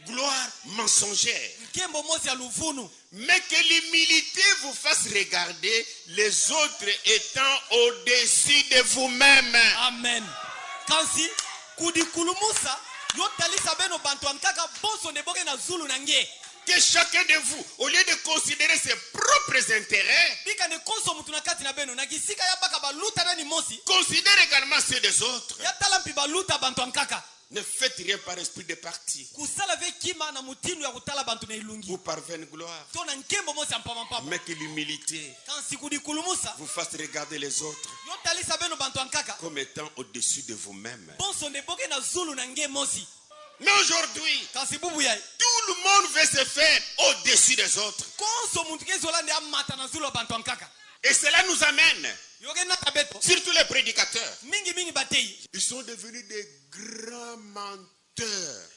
Gloire mensongère. Nkembo mosi ya luvunu. Mais que l'humilité vous fasse regarder les autres étant au-dessus de vous-même. Amen. Kansi kudikulumusa yotalisa beno bantu ankaka boso neboke na zulu na nge. Que chacun de vous, au lieu de considérer ses propres intérêts, Bika ne konso mutu na kati na beno na kisika ya baka baluta nani mosi. considère également ceux des autres. Ya talampi baluta bantu ankaka. Ne faites rien par esprit de parti Kusala ve kima na mutindo ya kutala bantu na ilungi. ou par vaine gloire. Tona nkembo mosi ya mpamba mpamba. Mais que l'humilité Kansi kudikulumusa vous fasse regarder les autres yotalisa beno bantu ankaka. comme étant au-dessus de vous-même. Bonso neboke na zulu na nge mosi. Mais aujourd'hui, Kansi bubu yai. tout le monde veut se faire au-dessus des autres. Konso muntu kezola ndi amata na zulu bantu ankaka. Et cela nous amène, Yoge na kabeto. surtout les prédicateurs, Mingi batei. ils sont devenus des grands menteurs,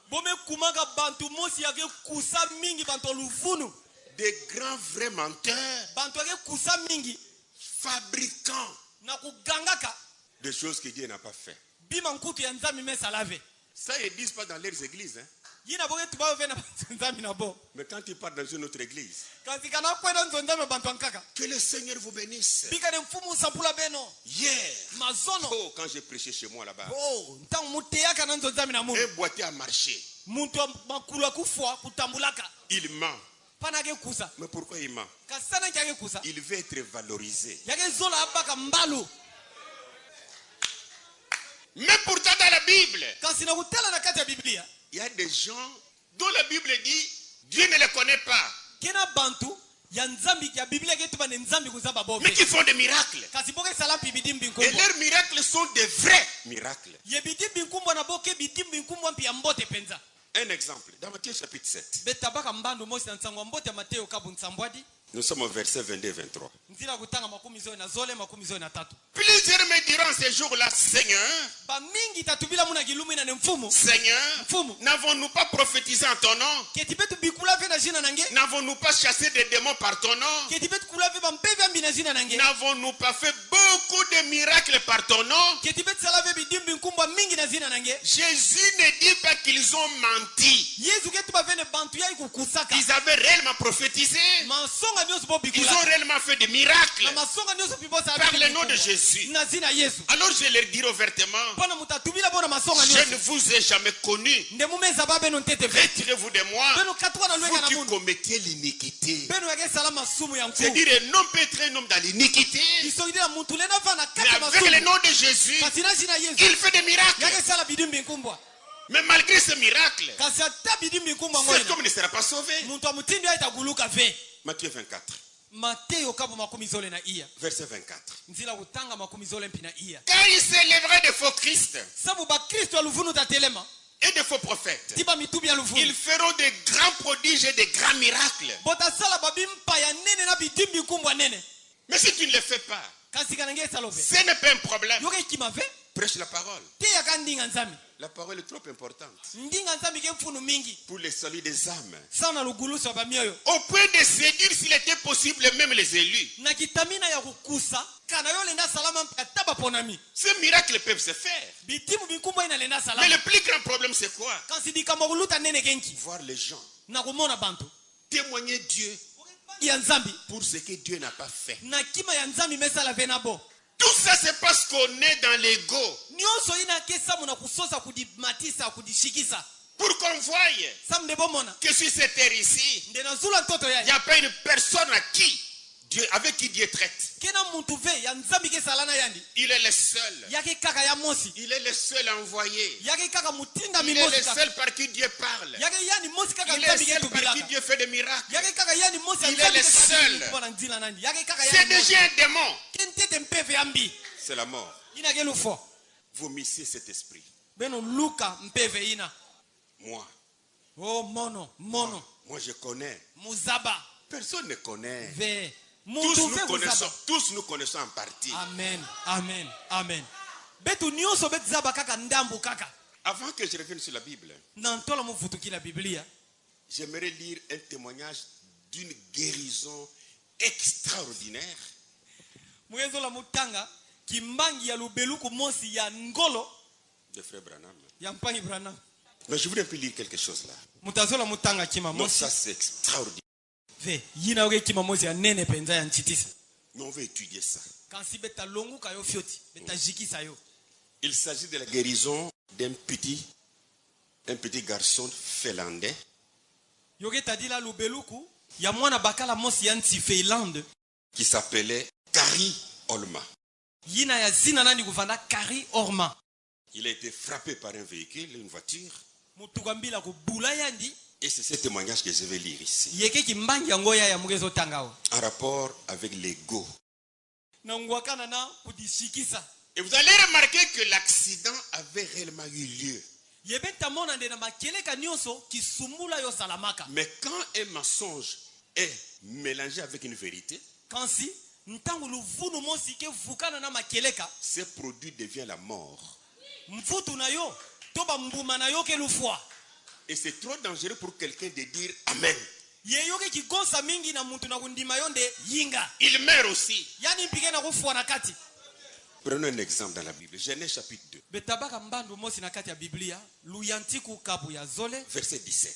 Bome kumanga bantu mosi yake kusa mingi bantu luvunu. des grands vrais menteurs, Bantu yake kusa mingi fabricants na kugangaka. de choses que Dieu n'a pas fait. Bima nkutu ya nzami mesa lave. Ça, ils ne disent pas dans leurs églises. Hein. Yina boke tubawe vena nzami na bo. Mais quand ils partent dans une autre église, Kansi kana kwenda nzonzami bantu ankaka. que le Seigneur vous bénisse. Bika ne mfumu sampula beno. Hier, Mazono. oh, quand j'ai prêché chez moi là-bas, Oh, ntangu muteyaka na nzonzami na mungu. un boîtier a marché. Muntu makulu akufwa kutambulaka. Il ment. Pana ke kusa. Mais pourquoi il ment? Kasana kyake kusa. Il veut être valorisé. Yake zola abaka mbalu. Mais pourtant dans la Bible, Kansi na kutala na kati ya Biblia. il y a des gens dont la Bible dit Dieu ne les connaît pas, Kena bantu ya nzambi ya Biblia ketu ba ne nzambi kuzaba bobe. mais qui font des miracles. Kasi boke salampi bidimbi Et nkumbo. leurs miracles sont des vrais miracles. Ye bidimbi nkumbo na boke bidimbi nkumbo mpi ya mbote penza. Un exemple, dans Matthieu chapitre 7, Betabaka mbando mosi na nsangwa mbote ya Mateo kabu nsambwadi. nous sommes au verset 22 et 23. Nzila kutanga makumi zoe na zole makumi zoe na tatu. Plusieurs me diront ces jours-là, Seigneur, Ba mingi tatubila muna gilumi na nemfumu. Seigneur, Mfumu. n'avons-nous pas prophétisé en ton nom? Keti betu bikula ve na jina nange. N'avons-nous pas chassé des démons par ton nom? Keti betu kula ve ba mpeve ambi na jina nange. N'avons-nous pas fait beaucoup de miracles par ton nom? Keti betu salave bidimbi nkumbo mingi na jina nange. Jésus ne dit pas qu'ils ont menti. Yesu ketu ba vene bantu yai kukusaka. Ils avaient réellement prophétisé. Masonga nyoso bo Ils bikula. ont réellement fait des miracles Na masonga nyoso pibosa par le nom de Jésus. na zina Yesu. Alors je leur dirai ouvertement, Pana mutatubila bona masonga je ne nyoso. vous ai jamais connu. Ndemumeza babe no ntete ve. Retirez-vous de moi, Beno katwa na lwenga vous na qui mundu. commettiez l'iniquité. Beno yake salama sumu ya C'est nku. dire un homme peut être un homme dans l'iniquité, Isogidira muntu lena vana mais kata avec le masumu. nom de Jésus, Kasina jina Yesu. il fait des miracles. Yake sala bidimbi nkumbwa. Mais malgré ce miracle, kasi ata bidimbi nkumba cet ngoina homme ne sera pas sauvé. muntu wa mutindi aitaguluka ve. Matthieu 24, Mateyo kabu makumi zole na iya verset 24. nzila kutanga makumi zole mpina iya Car il s'élèvera de faux Christ sabu bakristo ya luvunu tatelema et de faux prophètes. tiba mitubi ya luvunu Ils feront de grands prodiges et de grands miracles. botasala babimpa ya nene na bidimbi nkumbwa nene Mais si tu ne le fais pas, kasi kana nge esala ve ce n'est pas un problème. yoka ikima ve Prêche la parole. te yaka ndinga nzambi La parole est trop importante ndinga nzambi ke mfunu mingi pour le salut des âmes. sana luguluso ya bamioyo Au point de séduire, s'il était possible, même les élus. na kitamina ya kukusa kana yo lenda salama mpe ata baponami Ces miracles peuvent se faire. bitimu binkumbwa ina lenda Mais salama le plus grand problème, c'est quoi? kasi bikambo kuluta nene kenki Voir les gens na kumona bantu témoigner Dieu ya nzambi pour ce que Dieu n'a pas fait. na kima ya nzambi mesala ve na bo Tout ça, c'est parce qu'on est dans l'ego. nyonso inake samu na kusosa kudimatisa kudishikisa Pour qu'on voie samu nde bomona que sur cette terre ici, nde na zula ntoto il ya n'y a pas une personne avec qui Dieu traite. kena muntu ve ya nzambi kesala na yandi Il est le seul. yake kaka ya mosi Il est le seul envoyé. yake kaka mutinda Il est mimosi le kaka seul par qui Dieu parle. yake yani mosi kaka Il est nzambi le seul par qui ketubilaka Dieu fait des miracles. yake kaka yani mosi ya Il est nzambi le seul. kesala na nzila nandi yake kaka C'est yani mosi déjà un démon. kentete mpeve ya mbi C'est la mort. ina ke lufo Vomissez cet esprit. beno luka mpeve ina Moi, oh mono moi je connais. muzaba Personne ne connaît. ve Tous muntu nous ve connaissons, muzaba tous nous connaissons en partie. amen betu nyonso betuzaba kaka ndambu kaka Avant que je revienne sur la Bible, na ntola muvutukila biblia j'aimerais lire un témoignage d'une guérison extraordinaire muyezo la mutanga kimbangi ya lubeluku mosi ya ngolo de Frère Branham. ya mpangi Branham Mais je voudrais un peu lire quelque chose là. mutazola mutanga kima Non, mosi ça c'est extraordinaire. ve yina oge kima mosi ya nene penza ya ntitisa Mais on veut étudier ça. kansi beta longuka yo fioti beta jikisa yo Il s'agit de la guérison d'un petit garçon finlandais yoge tadila lubeluku ya mwana bakala mosi ya ntifeilande qui s'appelait Kari Olma. yina ya zina nani kuvanda Kari Orma Il a été frappé par un véhicule, une voiture. mutuka mbila kubula yandi Et c'est ce témoignage que je vais lire ici. yeke kimbangi yango ya mugezo tangao En rapport avec l'ego. na ngwakana na kudishikisa Et vous allez remarquer que l'accident avait réellement eu lieu. yebeta mona nde na makeleka nyonso kisumula yo salamaka Mais quand un mensonge est mélangé avec une vérité, kansi ntango luvunu mosi ke vukana na makeleka ce produit devient la mort. mvutu na yo to bambuma na yo ke lufwa Et c'est trop dangereux pour quelqu'un de dire Amen. yeyo ke kigonsa mingi na muntu na kundima yo nde yinga Il meurt aussi. yani mpike na kufwa na kati Prenons un exemple dans la Bible. Genèse chapitre 2, betabaka mbandu mosi na kati ya biblia luyantiku kabu ya zole verset 17.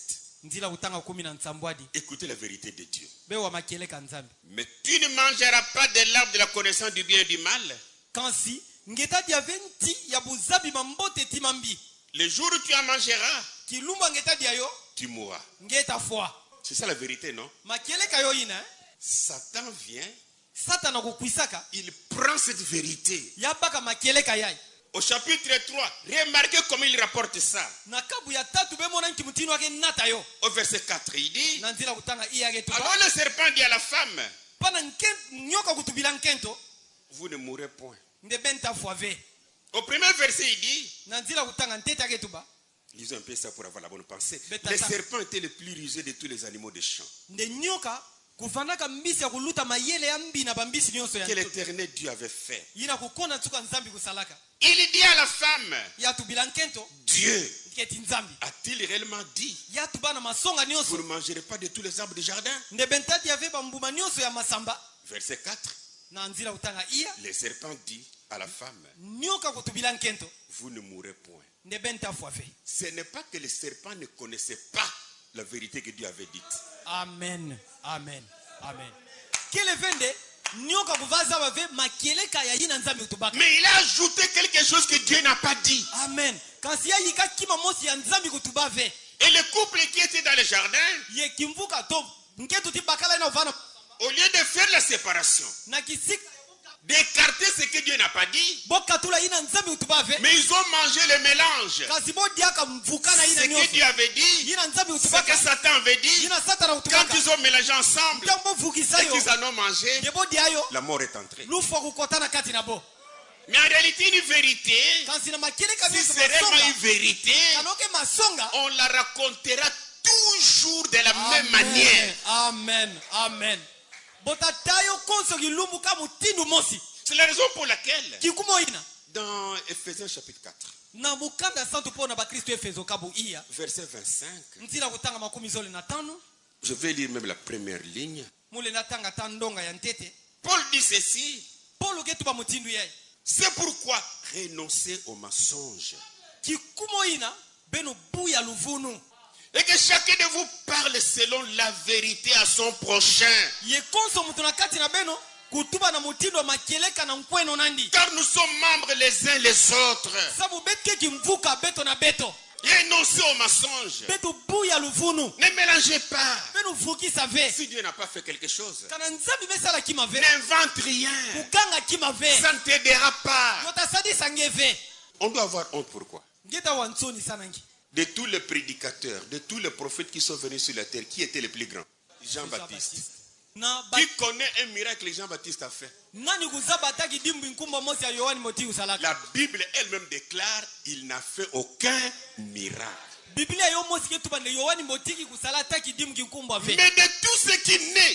nzila kutanga 10 na nsambwadi Écoutez la vérité de Dieu. bewa makeleka nzambi Mais tu ne mangeras pas de l'arbre de la connaissance du bien et du mal. kansi ngetadi ya venti ya buzabi mambote timambi Le jour où tu en mangeras, kilumba ngetadi ya yo tu mourras. ngeta fwa C'est ça la vérité, non? makeleka yo ina Satan vient, satana kukwisaka il prend cette vérité. yabaka makeleka yai Au chapitre 3, remarquez comment il rapporte ça. na kabu ya tatu bemona nti mutino wake nata yo Au verset 4, il dit, na nzila kutanga iya yake tuba alors le serpent dit à la femme, pana nyoka kutubila nkento vous ne mourrez point. nde benta fwa ve Au premier verset, il dit, na nzila kutanga ntete yake tuba lisons un peu ça pour avoir la bonne pensée. Beta Le ça. serpent était le plus rusé de tous les animaux des champs. nde nyoka kuvandaka mbisi ya kuluta mayele ya mbi na bambisi nyonso ya Que l'éternel Dieu avait fait. yina kukona tsuka nzambi kusalaka Il dit à la femme, ya tubila nkento Dieu nketi nzambi a-t-il réellement dit, ya tuba na masonga vous nyonso ne mangerez pas de tous les arbres du jardin? nde bentadi yave bambuma nyonso ya masamba Verset 4, na nzila kutanga iya le serpent dit à la femme, nyoka kutubila nkento vous ne mourrez point. nde benta fwa ve Ce n'est pas que le serpent ne connaissait pas la vérité que Dieu avait dite. amen kele vende nyoka kuvaza bave makeleka ya yina nzambi kutubaka Mais il a ajouté quelque chose que Dieu n'a pas dit. amen kansi ya yika kima mosi ya nzambi kutubave Et le couple qui était dans le jardin, ye kimvuka to nketu ti bakala ina uvana au lieu de faire la séparation, na kisika d'écarter ce que Dieu n'a pas dit. bokatula ina nzambi utubave Mais ils ont mangé le mélange. kazi bodiaka mvukana ina Ce que nyoso Dieu avait dit, ina nzambi ce que utubaka Satan avait dit, ina satana quand utubaka ils ont mélangé ensemble ntango bovukisa et yo qu'ils en ont mangé, yebodiayo la mort est entrée. lufu akukotana kati na bo Mais en réalité, une vérité, kasi na makili si kabisa c'est réellement masonga une vérité, kanoke masonga on la racontera toujours de la même manière. Amen, amen. Botatayo konso kilumbu ka mutindu mosi. C'est la raison pour laquelle, Kikumo ina. dans Ephésiens chapitre 4, Na mukanda santu pona ba Kristo Efeso kabu iya. verset 25, Ntila kutanga makumi zole na tano. je vais lire même la première ligne. Mule natanga tandonga ya ntete. Paul dit ceci, Paulo ketu ba mutindu yai. c'est pourquoi renoncer au mensonge. Kikumo ina beno buya luvunu. Et que chacun de vous parle selon la vérité à son prochain. Ye konso mutuna kati na beno kutuba na mutindo makeleka na nkweno nandi. Car nous sommes membres les uns les autres. Sabu betke kimvuka beto na beto. Renoncer au mensonge. Beto buya luvunu. Ne mélangez pas. Beno fuki save. Si Dieu n'a pas fait quelque chose, Kana nzambi mesala kimave. n'invente rien. Kukanga kimave. Ça ne t'aidera pas. Yota sadi sangeve. On doit avoir honte. Pourquoi? Ngeta wansoni sanangi. De tous les prédicateurs, de tous les prophètes qui sont venus sur la terre, qui était le plus grand? Jean-Baptiste. Na Qui connaît un miracle que Jean-Baptiste a fait? nani kuzabata kidimbu nkumba mosi ya Yohani moti usalaka. La Bible elle-même déclare il n'a fait aucun miracle. Biblia yo mosi ketu bande Yohani motiki kusalata kidimbu nkumba ve. Mais de tous ceux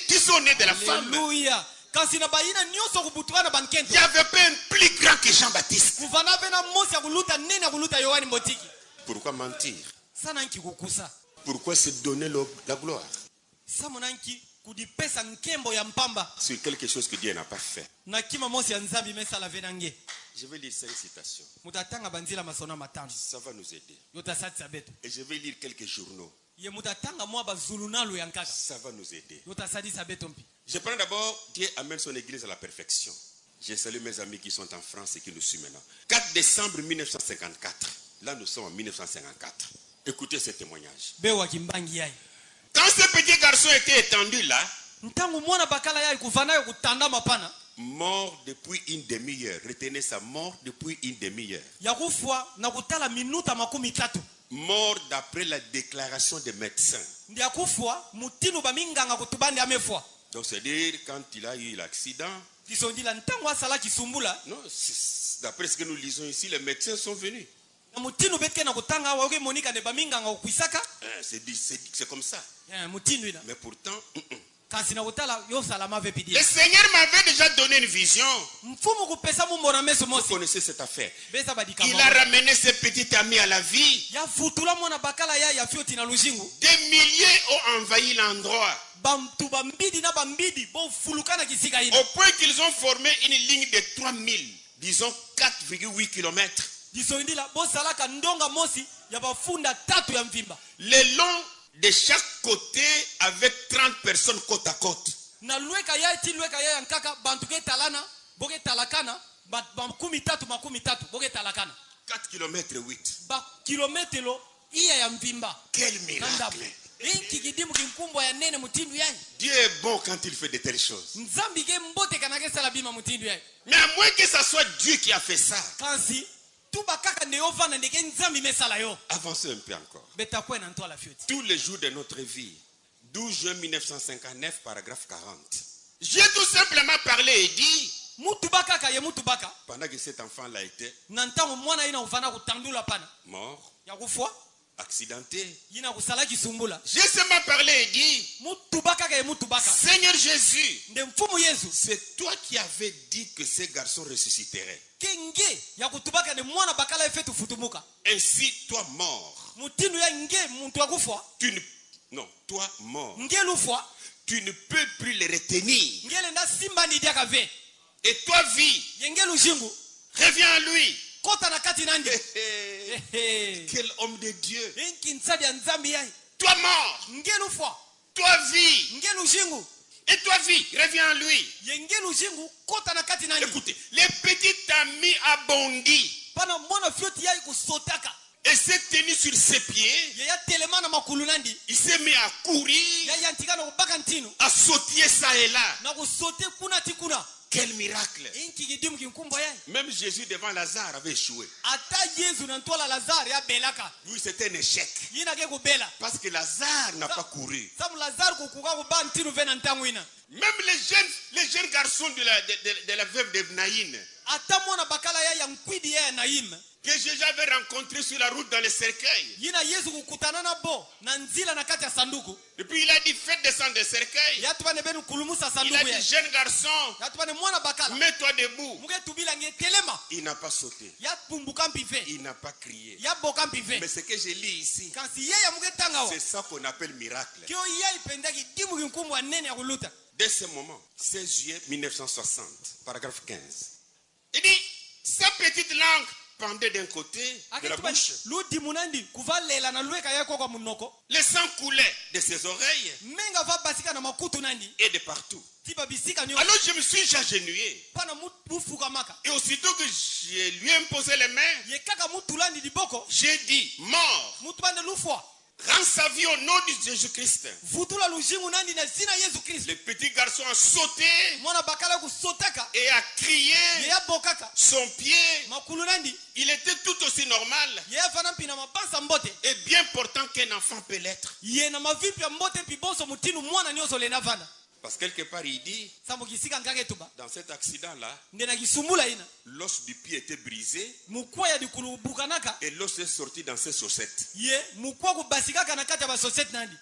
qui sont nés de la femme, Alléluia. Kasi na bayina nyoso kubutuka na il bankento. n'y avait pas un plus grand que Jean-Baptiste. Kuvana bena mosi ya kuluta nene ya kuluta Yohani motiki. Pourquoi mentir? Sana nki kukusa. Pourquoi se donner la gloire Samonanki kudipesa nkembo ya mpamba. sur quelque chose que Dieu n'a pas fait? Na kima mosi ya nzambi mesala venange. Je vais lire 5 citations. Mutatanga banzila masona matano. Ça va nous aider. Yota satsa beto. Et je vais lire quelques journaux. Ye mutatanga mwa bazulunalu yankaka. Ça va nous aider. Yota sadi sabeto mpi. Je prends d'abord, Dieu amène son église à la perfection. Je salue mes amis qui sont en France et qui nous suivent maintenant. 4 décembre 1954. Là, nous sommes en 1954. Écoutez ce témoignage. Bewa kimbangi yai. Quand ce petit garçon était étendu là, Ntangu mwana bakala yai kuvana yo kutanda mapana. mort depuis une demi-heure. Retenez ça, mort depuis une demi-heure. Ya kufwa na kutala minuta makumi tatu. Mort d'après la déclaration des médecins. Ndia kufwa mutinu baminganga kutubandi amefwa. Donc c'est-à-dire quand il a eu l'accident, Kisondila ntangu asala kisumbula. non, d'après ce que nous lisons ici, les médecins sont venus. Na mutinu betke na kutanga wa oge monika ne baminganga okwisaka. C'est comme ça. Mutinu ina. Mais pourtant, Kasi na kutala yo salama ve pidi. le Seigneur m'avait déjà donné une vision. Mfumu kupesa mumona meso Vous mosi. connaissez cette affaire. Beza badika. Il a ramené ses petits amis à la vie. Ya futula mwana bakala yai ya fioti na lujingu. Des milliers ont envahi l'endroit. Bamtu bambidi na bambidi bo fulukana kisika ina. Au point qu'ils ont formé une ligne de 3000, disons 4,8 km. Disondila bo salaka ndonga mosi ya bafunda tatu ya mvimba. Le long de chaque côté avec 30 personnes côte à côte. Na lweka yai ti lweka yai nkaka bantuke talana boge talakana makumi tatu boge talakana 4 km 8. ba kilometero iya ya mvimba. Quel miracle. Inki kidimu kinkumbwa ya nene mutindu yai. Dieu est bon quand il fait de telles choses. Nzambi ke mbote kanake sala bima mutindu yai. Mais à moins que ça soit Dieu qui a fait ça. Kansi tuba kaka neova na ndeke nzambi mesala yo. Avancez un peu encore. Beta kwe na ntoa la fioti. Tous les jours de notre vie. 12 juin 1959, paragraphe 40. J'ai tout simplement parlé et dit, Mutubaka ka ye mutubaka. pendant que cet enfant-là était Nantango mwana ina uvana kutandula pana. mort, Ya kufwa accidenté, ina kusala kisumbula. j'ai seulement parlé et dit, Mutubaka ka ye mutubaka. Seigneur Jésus, Nde mfumu Yesu. c'est toi qui avais dit que ces garçons ressusciteraient. Kenge ya kutubaka ne mwana bakala efetu futumuka. Ainsi, toi mort, Mutinu ya nge muntu akufwa. toi mort, Nge lufwa. tu ne peux plus les retenir. Ngele nda simba ni dia kave. Et toi vie, Yenge lujingu. reviens à lui. Kota na kati nandi. Quel homme de Dieu. Inki nsadi ya nzambi yai. Toi mort, Nge lufwa. toi vie, Nge lujingu. et toi vie, reviens à lui. Yenge lujingu. Kota na kati nandi. Écoutez, les petits amis a bondi Pana mwana fioti yai kusotaka. et s'est tenu sur ses pieds. Yaya telema na makulu nandi. Il s'est mis à courir, Yaya antika na kubaka ntinu. à sautiller ça et là. Na kusote kuna tikuna. Quel miracle! Même Jésus devant Lazare avait échoué. Oui, c'était un échec. Parce que Lazare n'a pas couru. Même les jeunes garçons de la veuve de Naïn, que Jésus avait rencontré sur la route dans le cercueil. Et puis il a dit, faites descendre le cercueil. Il a dit, jeune garçon, mets-toi debout. Il n'a pas sauté. Il n'a pas crié. Mais ce que je lis ici, c'est ça qu'on appelle miracle. Dès ce moment, 16 juillet 1960, paragraphe 15. Il dit, sa petite langue pendait d'un côté de la bouche. Le sang coulait de ses oreilles et de partout. Alors je me suis agenouillé. Et aussitôt que je lui ai imposé les mains, j'ai dit, mort, rends sa vie au nom de Jésus-Christ. Le petit garçon a sauté et a crié. Son pied, il était tout aussi normal et bien portant qu'un enfant peut l'être. Parce que quelque part il dit, dans cet accident-là, l'os du pied était brisé et l'os est sorti dans ses chaussettes.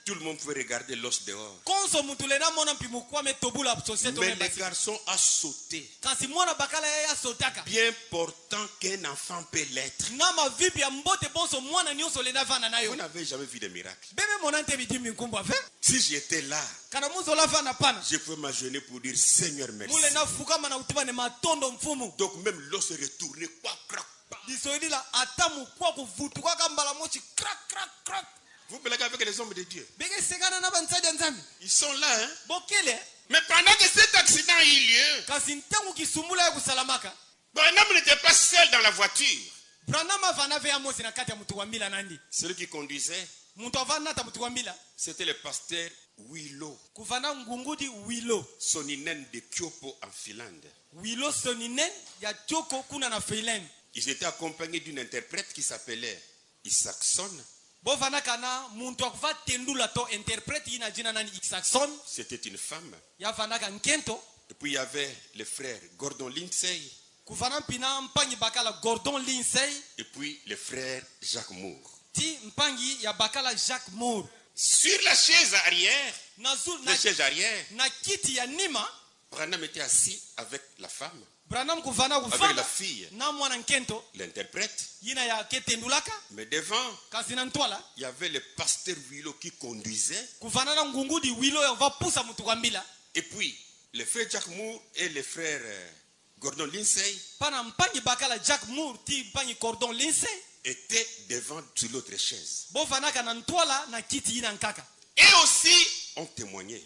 Tout le monde pouvait regarder l'os dehors. Mais le garçon a sauté, bien portant qu'un enfant peut l'être. Vous n'avez jamais vu de miracle. Si j'étais là, je pouvais m'agenouiller pour dire Seigneur merci. Donc même l'os est retourné. Vous blaguez avec les hommes de Dieu. Ils sont là, hein? Mais pendant que cet accident a eu lieu, Branham n'était pas seul dans la voiture. Celui qui conduisait, c'était le pasteur Willow Soninen de Kyopo en Finlande. Ils étaient accompagnés d'une interprète qui s'appelait Isaacson. C'était une femme. Et puis il y avait le frère Gordon Lindsay. Et puis le frère Jacques Moore. Sur la chaise arrière, Branham était assis avec la femme, avec la fille, l'interprète. Mais devant, il y avait le pasteur Willow qui conduisait. Et puis, le frère Jacques Moore et le frère Gordon Lindsay étaient devant sur l'autre chaise. Et aussi ont témoigné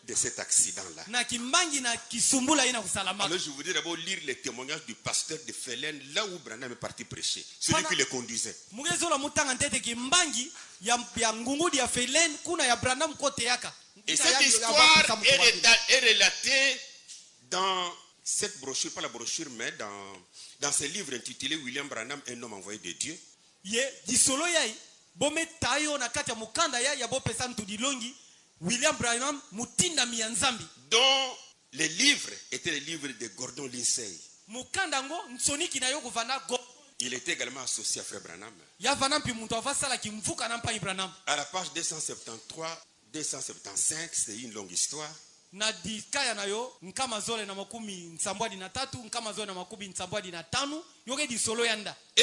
de cet accident-là. Alors je voudrais d'abord lire les témoignages du pasteur de Felen, là où Branham est parti prêcher, celui qui le conduisait. Et cette histoire est relatée dans cette brochure, pas la brochure, mais dans ce livre intitulé William Branham, un homme envoyé de Dieu. William Branham mutinda mianzambi, dont les livres étaient les livres de Gordon Lindsay. Il était également associé à Frère Branham. À la page 273-275, c'est une longue histoire. Et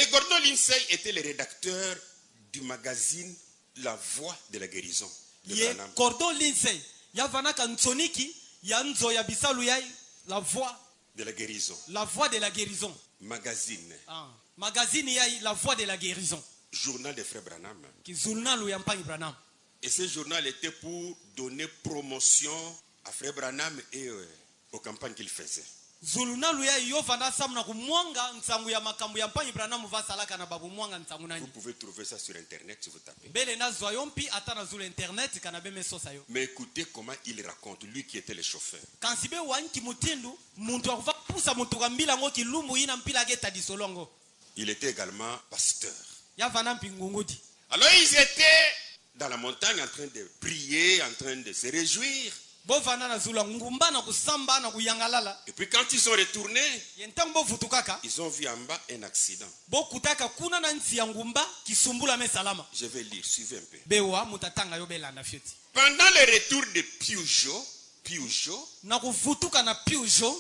Gordon Lindsay était le rédacteur du magazine La Voix de la Guérison. Gordon Lindsay, la voix de la guérison. La voix de la guérison. Magazine. Magazine la voix de la guérison. Journal de Frère Branham. Branham. Et ce journal était pour donner promotion à Frère Branham et aux campagnes qu'il faisait. Zuluna luya yova na samna kumwanga nsangu ya makambu ya mpanyi Branham vasalaka na babu mwanga nsangu nani. Vous pouvez trouver ça sur internet si vous tapez. Bele na zoyompi atana zul internet kana beme sosa yo. Mais écoutez comment il raconte, lui qui était le chauffeur. Kansibe wanki mutindu muntu akuva pusa muntu kambila ngo kilumbu ina mpila geta disolongo. Il était également pasteur. Ya vana mpingungudi. Alors ils étaient dans la montagne en train de prier, en train de se réjouir. Bo vana na zula ngumba na kusamba na kuyangalala. Et puis quand ils sont retournés, Yentambo futukaka. ils ont vu en bas un accident. Bo kutaka kuna na nsi ya ngumba kisumbula me salama. Je vais lire, suivez un peu. Bewa mutatanga yo belanda fioti. Pendant le retour de Peugeot, Na kufutuka na Peugeot,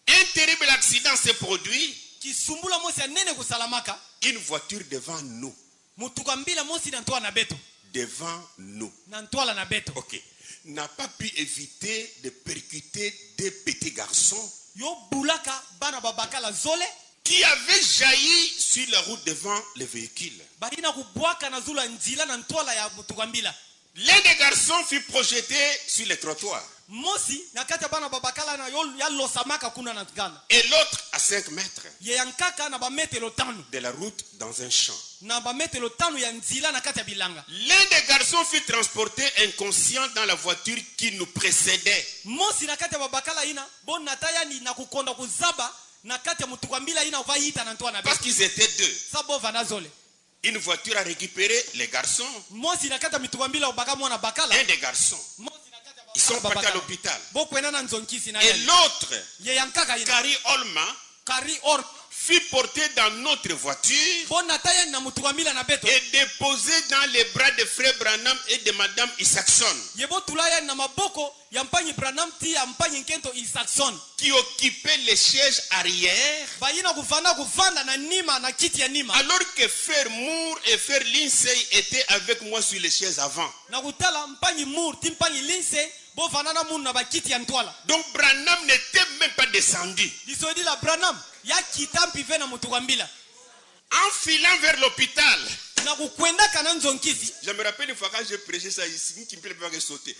un terrible accident s'est produit. kisumbula mosi ya nene kusalamaka. Une voiture devant nous. Mutuka mbila mosi na ntwala na beto. Devant nous. Na ntwala na beto. Ok. N'a pas pu éviter de percuter deux petits garçons Yo bulaka bana babakala zole. qui avaient jailli sur la route devant le véhicule. Badina kubwaka na zula nzila na ntwala ya mutuka mbila. L'un des garçons fut projeté sur le trottoir Mosi na kata bana babakala na yo ya losamaka kuna na gana. et l'autre à 5 mètres Ye yankaka na ba metelo tanu. de la route dans un champ. Na ba metelo tanu ya nzila na kata bilanga. L'un des garçons fut transporté inconscient dans la voiture qui nous précédait. Mosi na kata babakala ina bon nataya ni na kukonda kuzaba na kata mutuka mbila ina vaita na ntwana Parce beto. qu'ils étaient deux. Sabo vana zole. Une voiture a récupéré les garçons. Mosi na kata mituka mbila ubaka mwana bakala. Un des garçons. Mosi na kata Ils sont partis à l'hôpital. Bokwena na nzonkisi na Et yali. l'autre, Ye yankaka ina. Kari Olma, Kari or. fut porté dans notre voiture Bon nataya na mutuka mbila na beto. et déposé dans les bras de frère Branham et de madame Isaacson, Yebo tulaya na maboko ya mpanyi Branham ti ya mpanyi Nkento Isaacson. qui occupaient les sièges arrière, Bayina kuvanda na nima na kiti ya nima. alors que frère Moore et frère Lindsay étaient avec moi sur les sièges avant. Na kutala mpanyi Moore ti mpanyi Lindsay bo vanana munu na bakiti ya ntwala. Donc Branham n'était même pas descendu. Disodi la Branham ya kitampi ve na mutuka mbila. En filant vers l'hôpital, Na kukwenda kana nzonkisi. je me rappelle une fois quand j'ai prêché ça ici, qui me plaît sauter.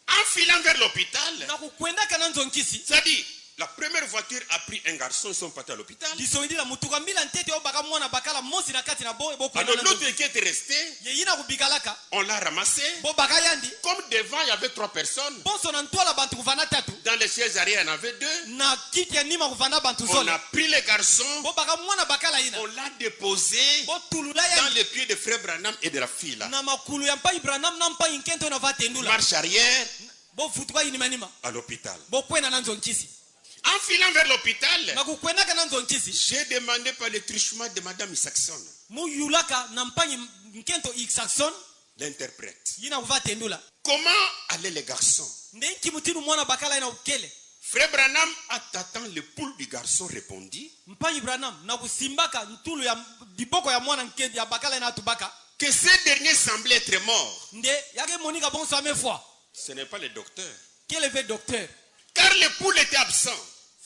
En filant vers l'hôpital, Na kukwenda kana nzonkisi. c'est-à-dire, la première voiture a pris un garçon, ils sont partis à l'hôpital. Disodi la mutuka mbila ntete o baka mwana bakala mosi na kati na bo kwenda Alors na l'autre qui était resté, ye yina kubikalaka on l'a ramassé. bo baka yandi Comme devant, il y avait 3 personnes. bonso na ntwala bantu kuvana tatu Dans les sièges arrière, il y en avait 2. na kiti ya nima kuvana bantu On zole a pris les garçons, bo baka mwana bakala ina on l'a déposé bo tulula dans yandi les pieds de frère Branham et de la fille là. na makulu ya mpanyi Branham na mpanyi Nkento na vatendula Marche arrière bo futuka inima nima à l'hôpital. bo kwenda na nzonkisi En filant vers l'hôpital, na kukwenda kana nzonkisi j'ai demandé par le truchement de madame Isaacson, muyulaka na mpanyi Nkento Isaacson l'interprète. yina kuvatendula Comment allaient les garçons? ndenki mutinu mwana bakala ina ukele Frère Branham, en tâtant le pouls du garçon, répondit mpanyi Branham na kusimbaka ntulu ya diboko ya mwana Nkento ya bakala ina tubaka que ce dernier semblait être mort. nde yake monika bonso amefwa Ce n'est pas le docteur. quel est le docteur Car le pouls était absent.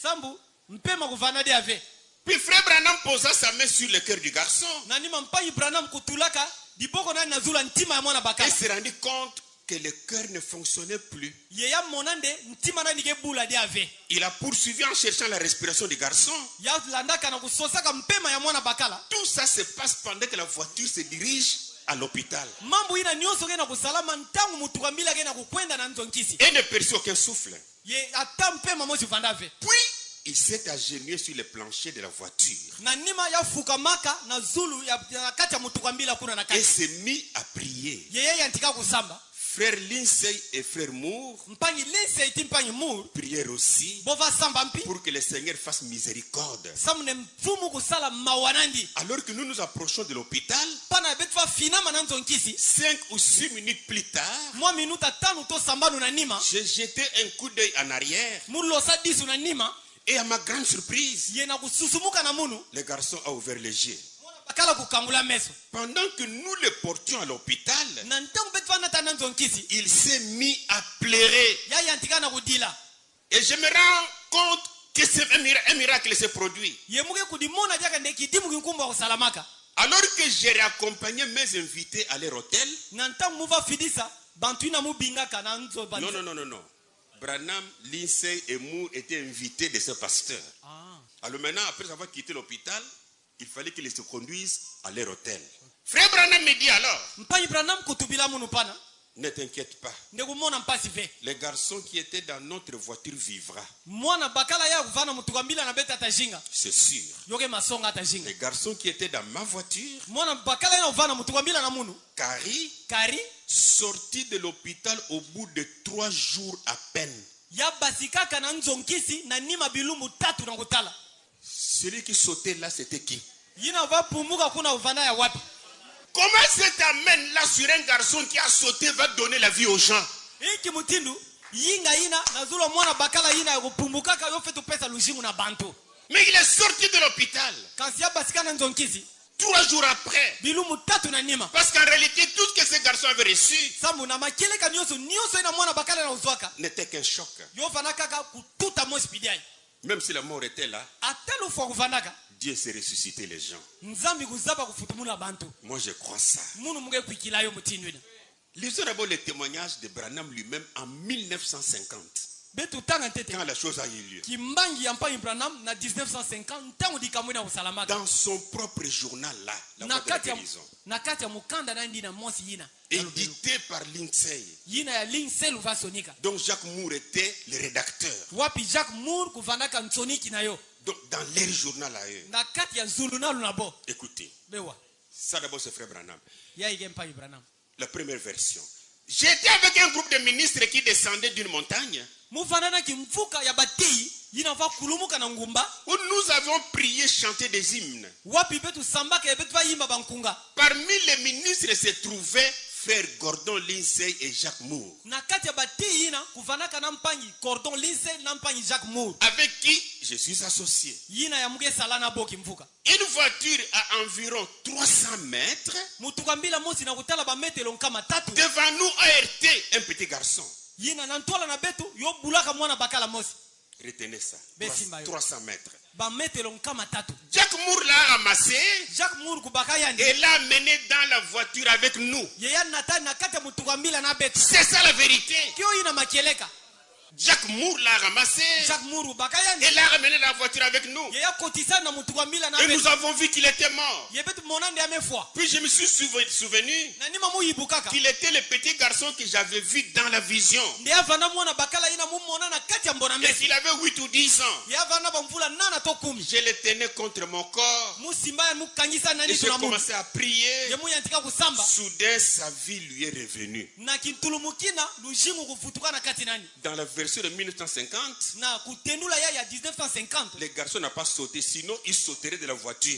sambu mpema kuvana de ave Puis frère Branham posa sa main sur le cœur du garçon na nima mpanyi Branham kutulaka diboko na nazula ntima ya mwana et bakala se rendit compte que le cœur ne fonctionnait plus. ye ya monande ntima na nike bula de ave Il a poursuivi en cherchant la respiration du garçon. ya landaka na kusosaka mpema ya mwana bakala Tout ça se passe pendant que la voiture se dirige à l'hôpital. mambo ina nyonso ke na kusalama ntangu mutuka mbila ke na kukwenda na nzonkisi Et ne perçut aucun souffle. ye ata mpema mosi vanda ave Puis il s'est agenouillé sur le plancher de la voiture na nima ya fukamaka na zulu ya kati ya mutuka mbila kuna na et kati s'est mis à prier. yeye yantika kusamba Frère Lindsay et frère Moore mpanyi Lindsay ti mpanyi Moore prièrent aussi bova samba mpi pour que le Seigneur fasse miséricorde. samune mfumu kusala mawanandi Alors que nous nous approchons de l'hôpital, pana betwa finama na nzonkisi 5 ou 6 minutes plus tard, mwa minuta tano to sambanu na nima j'ai jeté un coup d'œil en arrière mulosa disu na nima et à ma grande surprise, ye na kususumuka na munu le garçon a ouvert les yeux. mwana bakala kukangula meso Pendant que nous le portions à l'hôpital, na ntangu betwa nata na nzonkisi il s'est mis à pleurer. ya yantika na kudila Et je me rends compte que c'est un miracle s'est produit. ye muke kudimona jaka nde kidimu kinkumba kusalamaka Alors que j'ai raccompagné mes invités à leur hôtel, na ntangu muva fidisa bantu ina mubingaka na nzo non, non, non, non, non. Branham, Lindsay et Moore étaient invités de ce pasteur. Alors maintenant, après avoir quitté l'hôpital, il fallait qu'ils se conduisent à leur hôtel. Frère Branham me dit alors, ne t'inquiète pas. Les garçons qui étaient dans notre voiture vivra. C'est sûr. Les garçons qui étaient dans ma voiture, Kari, sorti de l'hôpital au bout de 3 jours à peine. Celui qui sautait là, c'était qui? Comment cet amène là sur un garçon qui a sauté va donner la vie aux gens? Mais il est sorti de l'hôpital 3 jours après. Parce qu'en réalité, tout ce que ces garçons avaient reçu n'était qu'un choc. Même si la mort était là, Dieu s'est ressuscité les gens. Moi je crois ça. Lisons d'abord le témoignage de Branham lui-même en 1950. Quand la chose a eu lieu. Dans son propre journal là, la voix de la guérison. Édité par Lindsay. Donc Jacques Moore était le rédacteur. Donc dans leur journal à eux. Écoutez. Ça d'abord c'est frère Branham. La première version. J'étais avec un groupe de ministres qui descendaient d'une montagne. Où nous avons prié, chanté des hymnes. Parmi les ministres se trouvaient frères Gordon Lindsay et Jacques Moore. Avec qui je suis associé. Une voiture à environ 300 mètres. Devant nous ART, un petit garçon. Retenez ça. 300 mètres. Jacques Moore l'a ramassé et l'a amené dans la voiture avec nous. C'est ça la vérité. Jacques Moore l'a ramassé et l'a ramené dans la voiture avec nous. Et nous avons vu qu'il était mort. Puis je me suis souvenu qu'il était le petit garçon que j'avais vu dans la vision. Et qu'il avait 8 ou 10 ans. Je le tenais contre mon corps. Et j'ai commencé à prier. Soudain sa vie lui est revenue. Dans la version de 1950, les garçons n'ont pas sauté, sinon ils sauteraient de la voiture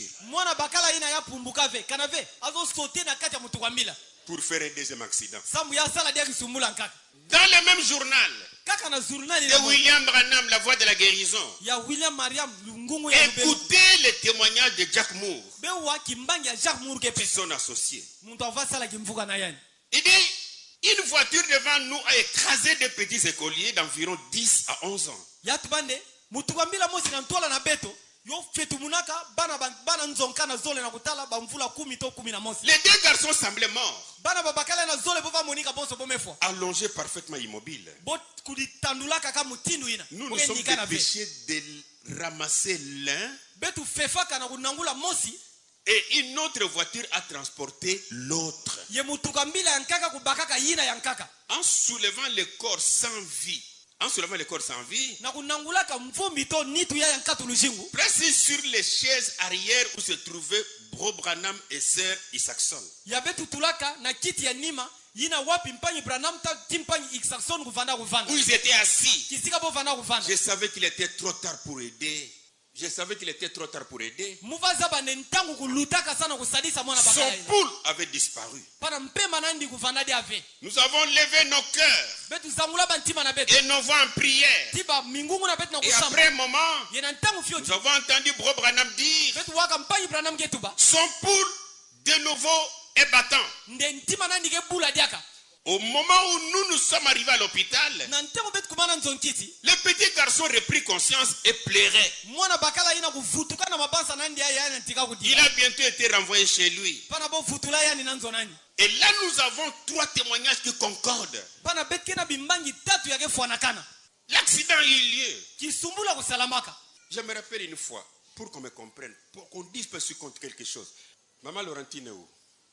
pour faire un deuxième accident. Dans le même journal de William Branham, la voix de la guérison, écoutez le témoignage de Jacques Moore, son associé. Il dit, une voiture devant nous a écrasé des petits écoliers d'environ 10 à 11 ans. Les 2 garçons semblaient morts, allongés parfaitement immobiles. Nous nous sommes dépêchés de ramasser l'un et une autre voiture a transporté l'autre. En soulevant le corps sans vie. Placés sur les chaises arrière où se trouvaient Bro Branham et Sir Isaacson. Où ils étaient assis. Je savais qu'il était trop tard pour aider. Son poule avait disparu. Nous avons levé nos cœurs et nos voix en prière. Et après un moment, nous avons entendu Bro Branham dire, son poule de nouveau est battant. Au moment où nous sommes arrivés à l'hôpital, le petit garçon reprit conscience et pleurait. Il a bientôt été renvoyé chez lui. Et là, nous avons 3 témoignages qui concordent. L'accident a eu lieu. Kisumbula kusalamaka. Je me rappelle une fois, pour qu'on me comprenne, pour qu'on dise pas sur compte quelque chose. Maman Laurentine est où?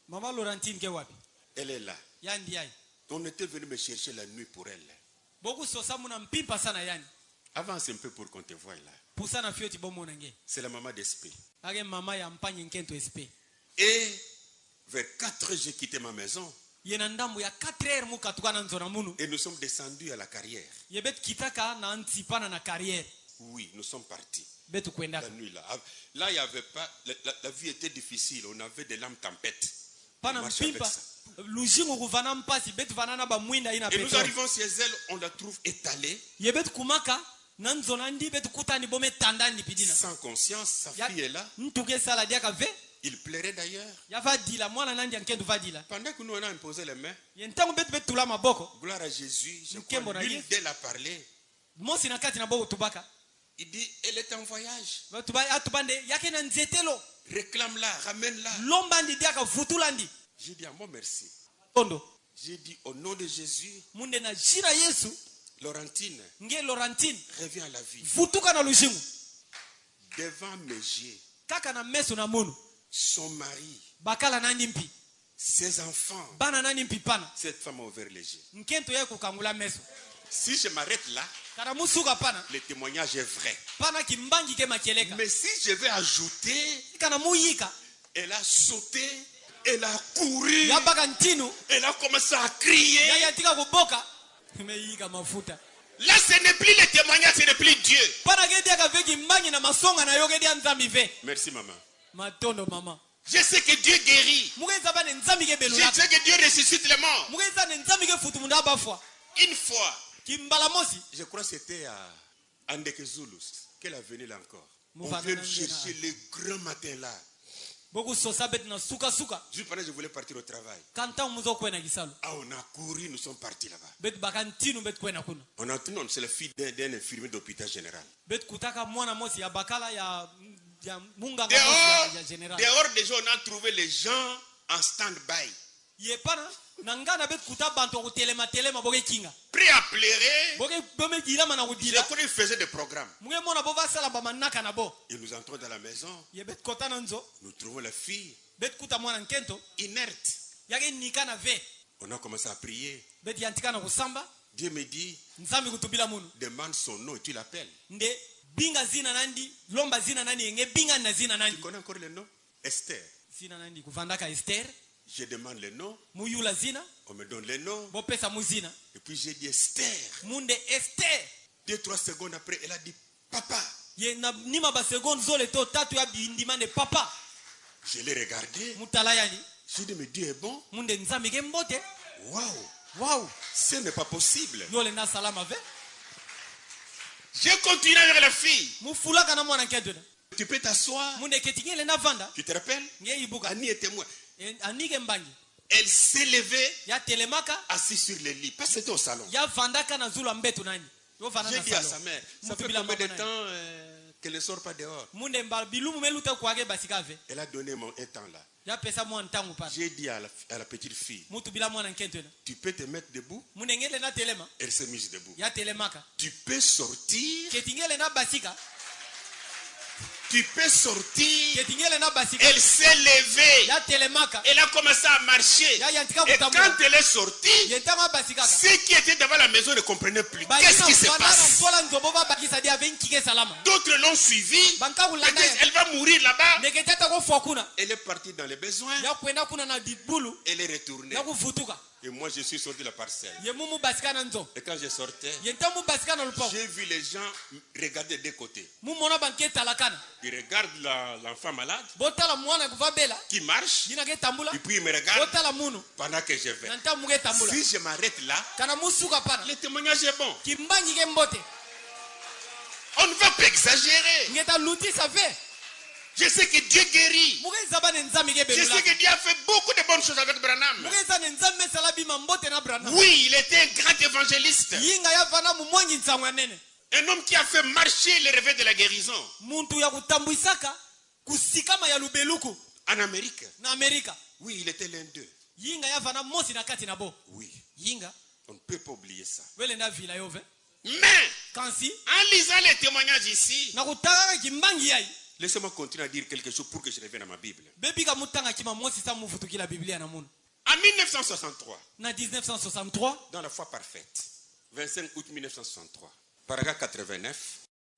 Maman Laurentine ke wapi? Elle est là. Yani yai. On était venu me chercher la nuit pour elle. Boku sosa muna mpimpa sana yani. Avance un peu pour qu'on te voie là. Pusana fioti bomo nange. C'est la maman d'Espé. Age mama ya mpanye nkento SP. Et vers 4 heures, j'ai quitté ma maison. Yena ndambu ya 4h muka tukana nzona munu. Et nous sommes descendus à la carrière. Yebet kitaka na antipana na carrière. Oui, nous sommes partis. Betu kwenda. La nuit là. Là, il n'y avait pas. La vie était difficile. On avait des lames tempêtes. Pana mpimpa. Lujingu kuvana mpasi. Betu vanana ba mwinda ina et pétrole. nous arrivons chez elle, on la trouve étalée. Yebet kumaka. Nanzona ndi betu kutani bome tandani pidina. Sans conscience, sa fille est là. Ntuke sala dia kave. Il plairait d'ailleurs. Yavadila mwana nandi ankendo vadila. Pendant que nous on a imposé les mains. Yentango betu betu la maboko. Gloire à Jésus. Je crois l'une d'elles a parlé. Mosi nakati na boko tubaka. Il dit, elle est en voyage. Réclame-la, ramène-la. J'ai dit à moi merci. J'ai dit au nom de Jésus, Laurentine, reviens à la vie. Devant mes yeux, son mari, ses enfants, cette femme a ouvert les yeux. Si je m'arrête là, le témoignage est vrai. Mais si je vais ajouter, elle a sauté, elle a couru, elle a commencé à crier. Là, ce n'est plus le témoignage, ce n'est plus Dieu. Merci maman. Je sais que Dieu guérit. Je sais que Dieu ressuscite les morts. Une fois, je crois que c'était à Andekezulus qu'elle a venu là encore. On vient me chercher le grand matin là. Juste pendant que je voulais partir au travail. Ah, on a couru, nous sommes partis là-bas. On a entendu, c'est la fille d'un infirmier d'hôpital général. Dehors déjà, on a trouvé les gens en stand-by. Prêt à pleurer. Je crois qu'il faisait des programmes. Et nous entrons dans la maison. Nous trouvons la fille inerte. On a commencé à prier. Dieu me dit, demande son nom et tu l'appelles. Tu connais encore le nom? Esther. Je demande le nom. On me donne le nom. Et puis j'ai dit Esther. 2-3 secondes après, elle a dit papa. Je l'ai regardé. J'ai dit mais Dieu est bon. Waouh. Ce n'est pas possible. J'ai continué avec la fille. Tu peux t'asseoir. Tu te rappelles? Annie est témoin. Elle s'est levée, assise sur le lit. Parce que c'était au salon. J'ai dit à sa mère, ça fait combien de temps qu'elle ne sort pas dehors? Elle a donné un temps là. J'ai dit à la petite fille, tu peux te mettre debout? Elle s'est mise debout. Tu peux sortir? Tu peux sortir. Elle s'est levée. Elle a commencé à marcher. Et quand elle est sortie, ceux qui étaient devant la maison ne comprenaient plus. Qu'est-ce qui se passe? D'autres l'ont suivi. Elle va mourir là-bas. Elle est partie dans les besoins. Elle est retournée. Et moi je suis sorti de la parcelle. Et quand je sortais, j'ai vu les gens regarder des côtés. Ils regardent l'enfant malade qui marche. Et puis ils me regardent pendant que je vais. Si je m'arrête là, le témoignage est bon. On ne va pas exagérer. Je sais que Dieu guérit. Je sais que Dieu a fait beaucoup de bonnes choses avec Branham. Oui, il était un grand évangéliste. Un homme qui a fait marcher les rêves de la guérison. En Amérique. Oui, il était l'un d'eux. Oui. On ne peut pas oublier ça. Mais, kansi en lisant les témoignages ici, na kutaka kimbangi yai laissez-moi continuer à dire quelque chose pour que je revienne à ma Bible. bebika mutanga kima mosi sa mufutukila Biblia na munu En 1963, na 1963 dans la foi parfaite, 25 août 1963, paragraphe 89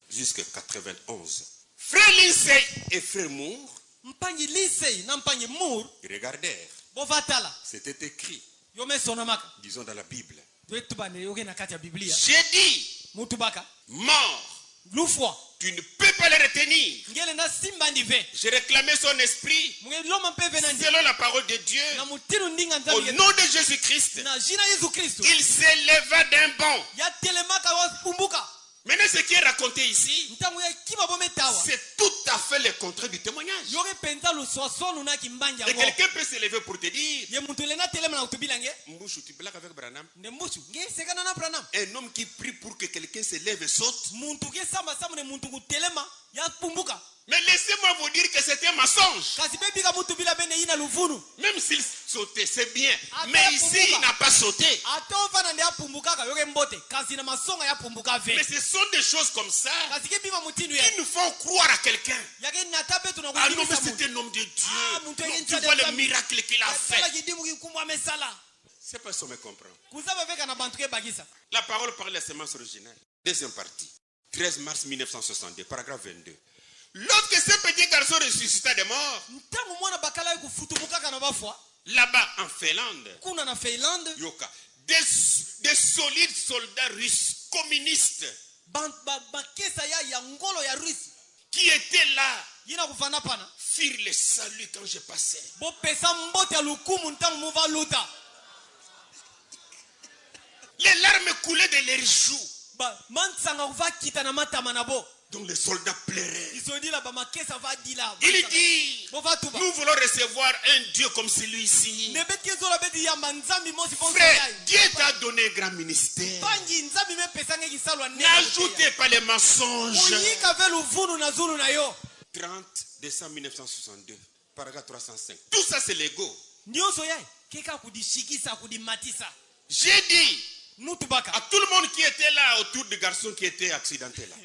jusqu'à 91, frère Lindsay et frère Moore, mpangi Lisei na mpangi Moore ils regardèrent. bovatala C'était écrit, yome sonamaka disons dans la Bible. twetubane yoke na kati ya Biblia J'ai dit, mutubaka mort, lufwa tu ne peux pas le retenir. ngele na simba ndive J'ai réclamé son esprit mungeloma mpeve na ndi selon la parole de Dieu. na mutinu ndinga Au nzambe nom de Jésus-Christ, na jina Yesu Kristo il s'éleva d'un bond. ya telemaka wakumbuka Maintenant, ce qui est raconté ici, ntango ya kima bometawa c'est tout à fait le contraire du témoignage. yoke penza luswasonu na kimbangi Et yango quelqu'un peut se lever pour te dire, ye muntu lena telema na kutubilange Mbouchou, tu blagues avec Branham. nde mbuchu nge sekana na Branham Un homme qui prie pour que quelqu'un se lève et saute. muntu ke samba samu ne muntu kutelema ya kumbuka Mais laissez-moi vous dire que c'est un mensonge. kasi bebika mutu bila bene ina luvunu Même s'il sautait, c'est bien. Ah, Mais mais ici, il n'a pas sauté. ata ofana nde apumbukaka yoke mbote kasi na masonga yapumbuka ve Mais ce sont des choses comme ça kasi ke bima mutindu qui ya nous font croire à quelqu'un. yake nata betu na Ah non, mais kudimisa c'est un homme de Dieu. Ah, mon Dieu, Non, il y a tu une vois chose le de- miracle qu'il a fait. sala kidimu kikumbu amesala C'est pas ça, me comprend. kuzaba veka na bantu ke bagisa La parole parle de la sémence originale. Deuxième partie. 13 mars 1962, paragraphe 22. Lorsque ce petit garçon ressuscita des morts, ntango mwana bakala ye kufutumukaka na bafwa là-bas en Finlande, kuna na Finlande Yoka, des solides soldats russes communistes bakesa ya ngolo ya Rusi qui étaient là yina kufana pana firent le salut quand je passais. bopesa mbote ya lukumu ntango muva luta Les larmes coulaient de leurs joues. mansanga kuva kita na matama na bo Donc les soldats pleuraient. isodila bamakesa va dila Il dit, bova tuba nous voulons recevoir un Dieu comme celui-ci. nebeti ezola beti yamba nzambi mosi Frère, Dieu t'a donné un grand ministère. pangi nzambi mepesanga ekisalwa N'ajoutez pas les mensonges. uyika ve luvunu na zulu na yo 30 décembre 1962, paragraphe 305. Tout ça, c'est l'ego. nyonso yaye keka kudishikisa kudimatisa J'ai dit mutubaka à tout le monde qui était là autour du garçon qui était accidenté là.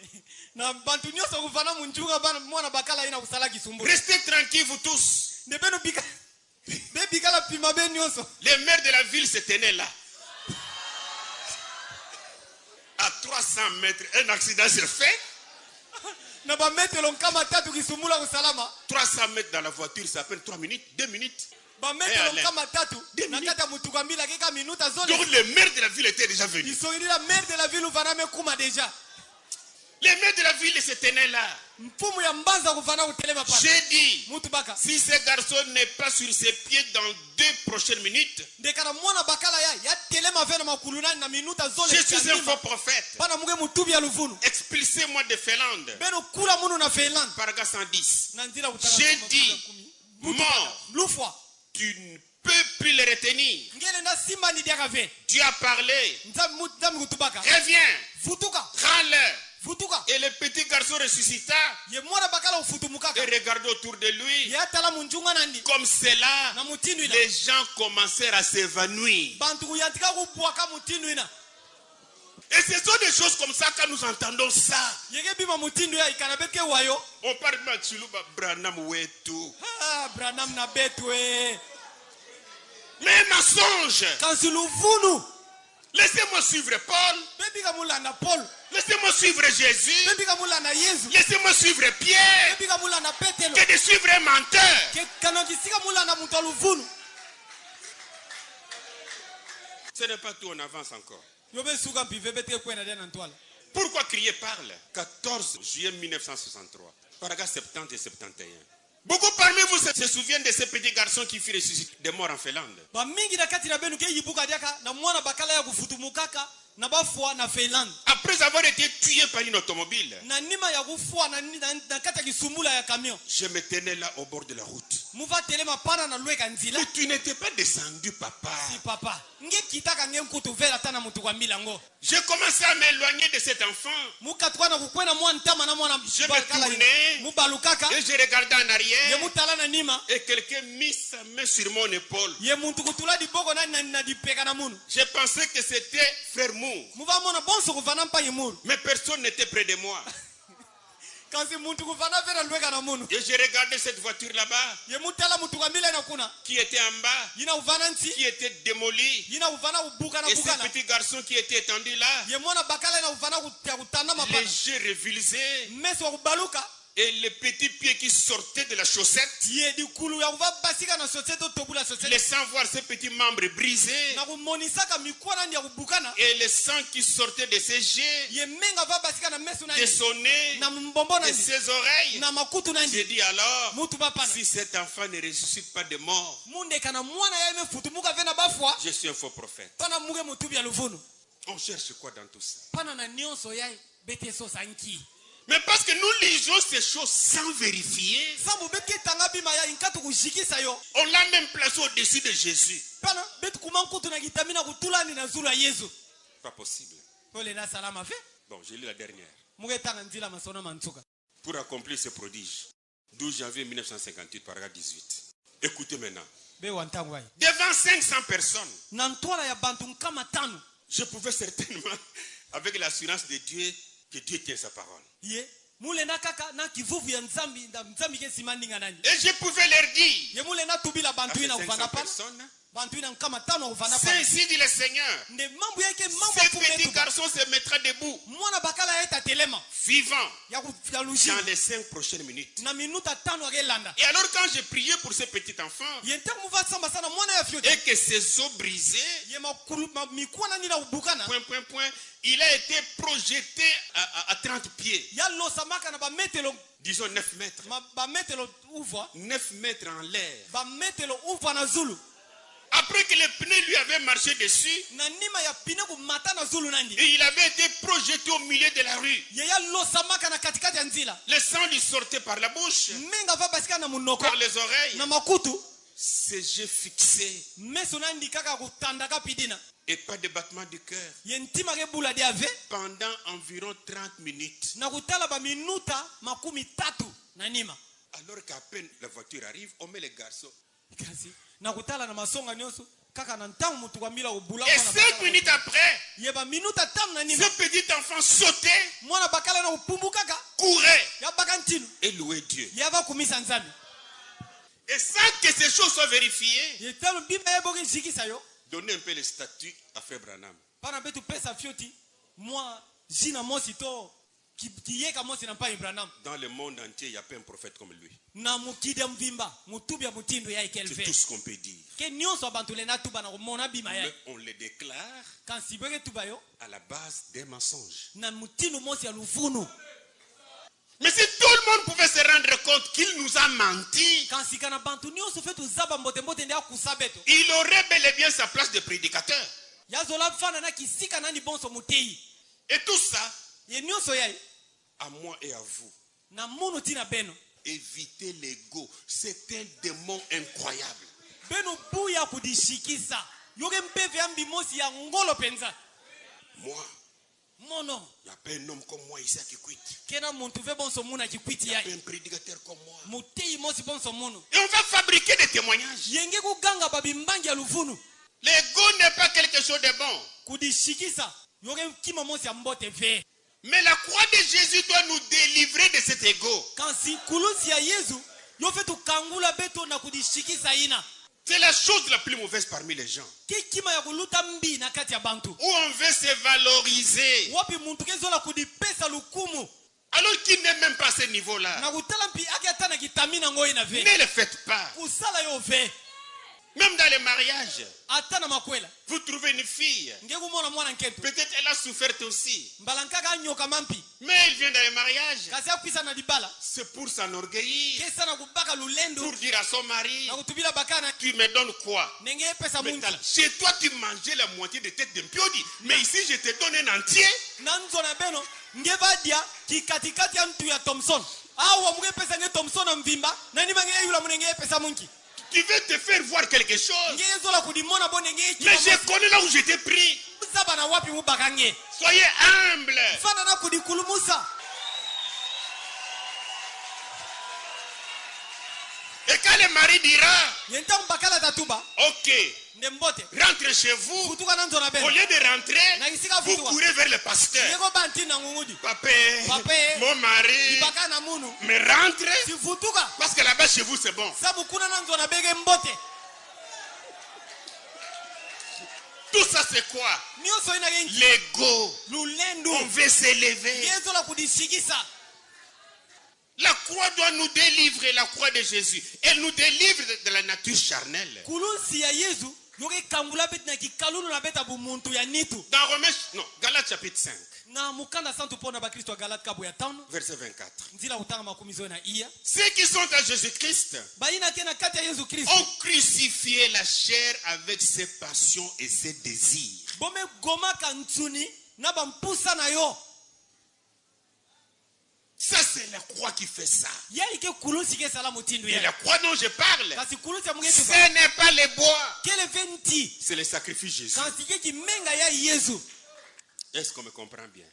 na bantu nyonso kufana munjunga bana mwana bakala ina kusala kisumbu Restez tranquilles, vous tous. ne beno bika be bikala pima be nyonso Les maires de la ville se tenaient là. À 300 mètres, un accident s'est fait. na bametelo nkama tatu kisumbula kusalama 300 mètres dans la voiture, ça appelle 3 minutes, 2 minutes. bametelo allez. nkama tatu Deux na minutes. kati ya mutuka mbila keka minuta Donc zole les maires de la ville étaient déjà venus. isongeli la maire de la ville ufana mekuma deja Les maires de la ville se tenaient là. mfumu ya mbanza kufana kutelema pana J'ai dit, mutubaka si ce garçon n'est pas sur ses pieds dans 2 prochaines minutes, ndekana mwana bakala ya telema ve na makulu nani na minuta zole je suis un faux prophète. pana muge mutubi ya luvunu Expulsez-moi de Finlande. beno kula munu na Finland Paragraphe 110. na nzila kutaka J'ai kama dit, kumi. mort, lufwa tu ne peux plus le retenir. ngele nda simba ni diaka ve Dieu a parlé. nzambi kutubaka Reviens, futuka rends-le. futuka Et le petit garçon ressuscita ye mwana bakala ufutumukaka et regardait autour de lui. ye atala munjunga nandi Comme cela, na mutindu ina les gens commencèrent à s'évanouir. bantu kuyantika kubwaka mutindu ina Et ce sont des choses comme ça quand nous entendons ça. yeke bima mutindu ya ikana beke wayo On parle de Matsuluba Branham Wetu. Branham na betwe Mais un mensonge. kansi luvunu Laissez-moi suivre Paul. bebika mulanda Paul Laissez-moi suivre Jésus. bebika mulanda Yesu Laissez-moi suivre Pierre. bebika mulanda Petelo Que de suivre un menteur. ke kana kisika mulanda mutu ya luvunu Ce n'est pas tout, on avance encore. yo besuka mpive beteke kwenda tena ntwala Pourquoi crier parle 14 juillet 1963, paragraphe 70 et 71. Beaucoup parmi vous se souviennent de ce petit garçon qui fut ressuscité des morts en Finlande. bamingi na kati na benu ke yibuka diaka na mwana bakala ya kufutumukaka na bafwa na Finland Après avoir été tué par une automobile, na nima ya kufwa na kati ya kisumbula ya camion je me tenais là au bord de la route. muva telema pana na lweka nzila. Mais tu n'étais pas descendu, papa. Si papa nge kitaka nge nkutu vela tana mutu kwa milango. J'ai commencé à m'éloigner de cet enfant. Mukatwana kukwena mwana ntama na mwana. Je me tournais mubalukaka et je regardais en arrière. Ye mutala na nima Et quelqu'un mit sa main sur mon épaule. ye muntu kutula di boko na dipeka na munu. J'ai pensé que c'était frère Mou. Muva mona bonso kuvana mpa yemuru. Mais personne n'était près de moi. Kasi muntu kuvana vera lweka na munu. Et j'ai regardé cette voiture là-bas. Ye mutala mutu kwa mila na kuna. Qui était en bas. Yina uvana nti. Qui était démolie. Yina uvana ubuka na Et buka ce na. petit garçon qui était étendu là. Ye mwana bakala na uvana kutana mapana. Léger, révilisé. Meso wa kubaluka. Et les petits pieds qui sortaient de la chaussette. Ye di kulu ya uva basika na société tobula société. Laissant voir ses petits membres brisés. Na kumonisaka mikwana ndi ya kubukana. Et le sang qui sortait de ses jets. Ye menga va basika na meso na. De son nez. Na mbombo na. De ses oreilles. Na makutu na. J'ai dit alors. Mutu bapana. Si cet enfant ne ressuscite pas de mort. Munde kana mwana ya ime futumuka vena bafwa. Je suis un faux prophète. Pana muge mutubi ya luvunu. On cherche quoi dans tout ça? Pana na nyonso ya bete so sanki. Mais parce que nous lisons ces choses sans vérifier. On l'a même placé au-dessus de Jésus. Pas possible. Bon, j'ai lu la dernière. Pour accomplir ce prodige. 12 janvier 1958, paragraphe 18. Écoutez maintenant. Devant 500 personnes. Je pouvais certainement, avec l'assurance de Dieu, que Dieu tient sa parole. Et je pouvais leur dire à ces 500 personnes, c'est ainsi dit le Seigneur. Ce petit garçon se mettra debout, vivant, dans les 5 prochaines minutes. Et alors quand j'ai prié pour ce petit enfant, et que ses os brisés, il a été projeté à 30 pieds. Disons 9 mètres. 9 mètres en l'air. Après que les pneus lui avaient marché dessus, et il avait été projeté au milieu de la rue. Le sang lui sortait par la bouche, par les oreilles. Ses yeux fixés. Et pas de battement du cœur. Pendant environ 30 minutes. Alors qu'à peine la voiture arrive, on met les garçons. Et 5 minutes après, ce petit enfant sautait, courait et louait Dieu. Et sans que ces choses soient vérifiées, donnez un peu le statut à Frère Branham. Dans le monde entier, il n'y a pas un prophète comme lui. C'est tout ce qu'on peut dire. Mais on le déclare à la base des mensonges. Mais si tout le monde pouvait se rendre compte qu'il nous a menti, il aurait bel et bien sa place de prédicateur. Et tout ça, à moi et à vous. Évitez l'ego. C'est un démon incroyable. Moi, il n'y a pas un homme comme moi ici qui quitte. Il n'y a pas un prédicateur comme moi. Et on va fabriquer des témoignages. L'ego n'est pas quelque chose de bon. Mais la croix de Jésus doit nous délivrer de cet ego. C'est la chose la plus mauvaise parmi les gens. Où on veut se valoriser. Alors qu'il n'est même pas à ce niveau-là. Ne le faites pas. Même dans les mariages, vous trouvez une fille. Peut-être elle a souffert aussi. Mais elle vient dans les mariages. C'est pour s'enorgueillir. Pour dire à son mari, tu me donnes quoi? Chez toi, tu mangeais la moitié de tête d'un piodi. Mais ici, je te donne un entier. Tu veux te faire voir quelque chose. Mais j'ai connu là où j'étais pris. Soyez humble. Et quand le mari dira, ok, rentrez chez vous, au lieu de rentrer, vous courez vers le pasteur. Papa, mon mari, mais rentrez, parce que là-bas chez vous c'est bon. Tout ça c'est quoi? L'ego. On veut s'élever. La croix doit nous délivrer, la croix de Jésus. Elle nous délivre de la nature charnelle. Dans Romains, non, Galates chapitre 5. Verset 24. Ceux qui sont à Jésus-Christ ont crucifié la chair avec ses passions et ses désirs. Ça c'est la croix qui fait ça. Et la croix dont je parle, ce n'est pas les bois, c'est le sacrifice Jésus. Est-ce qu'on me comprend bien?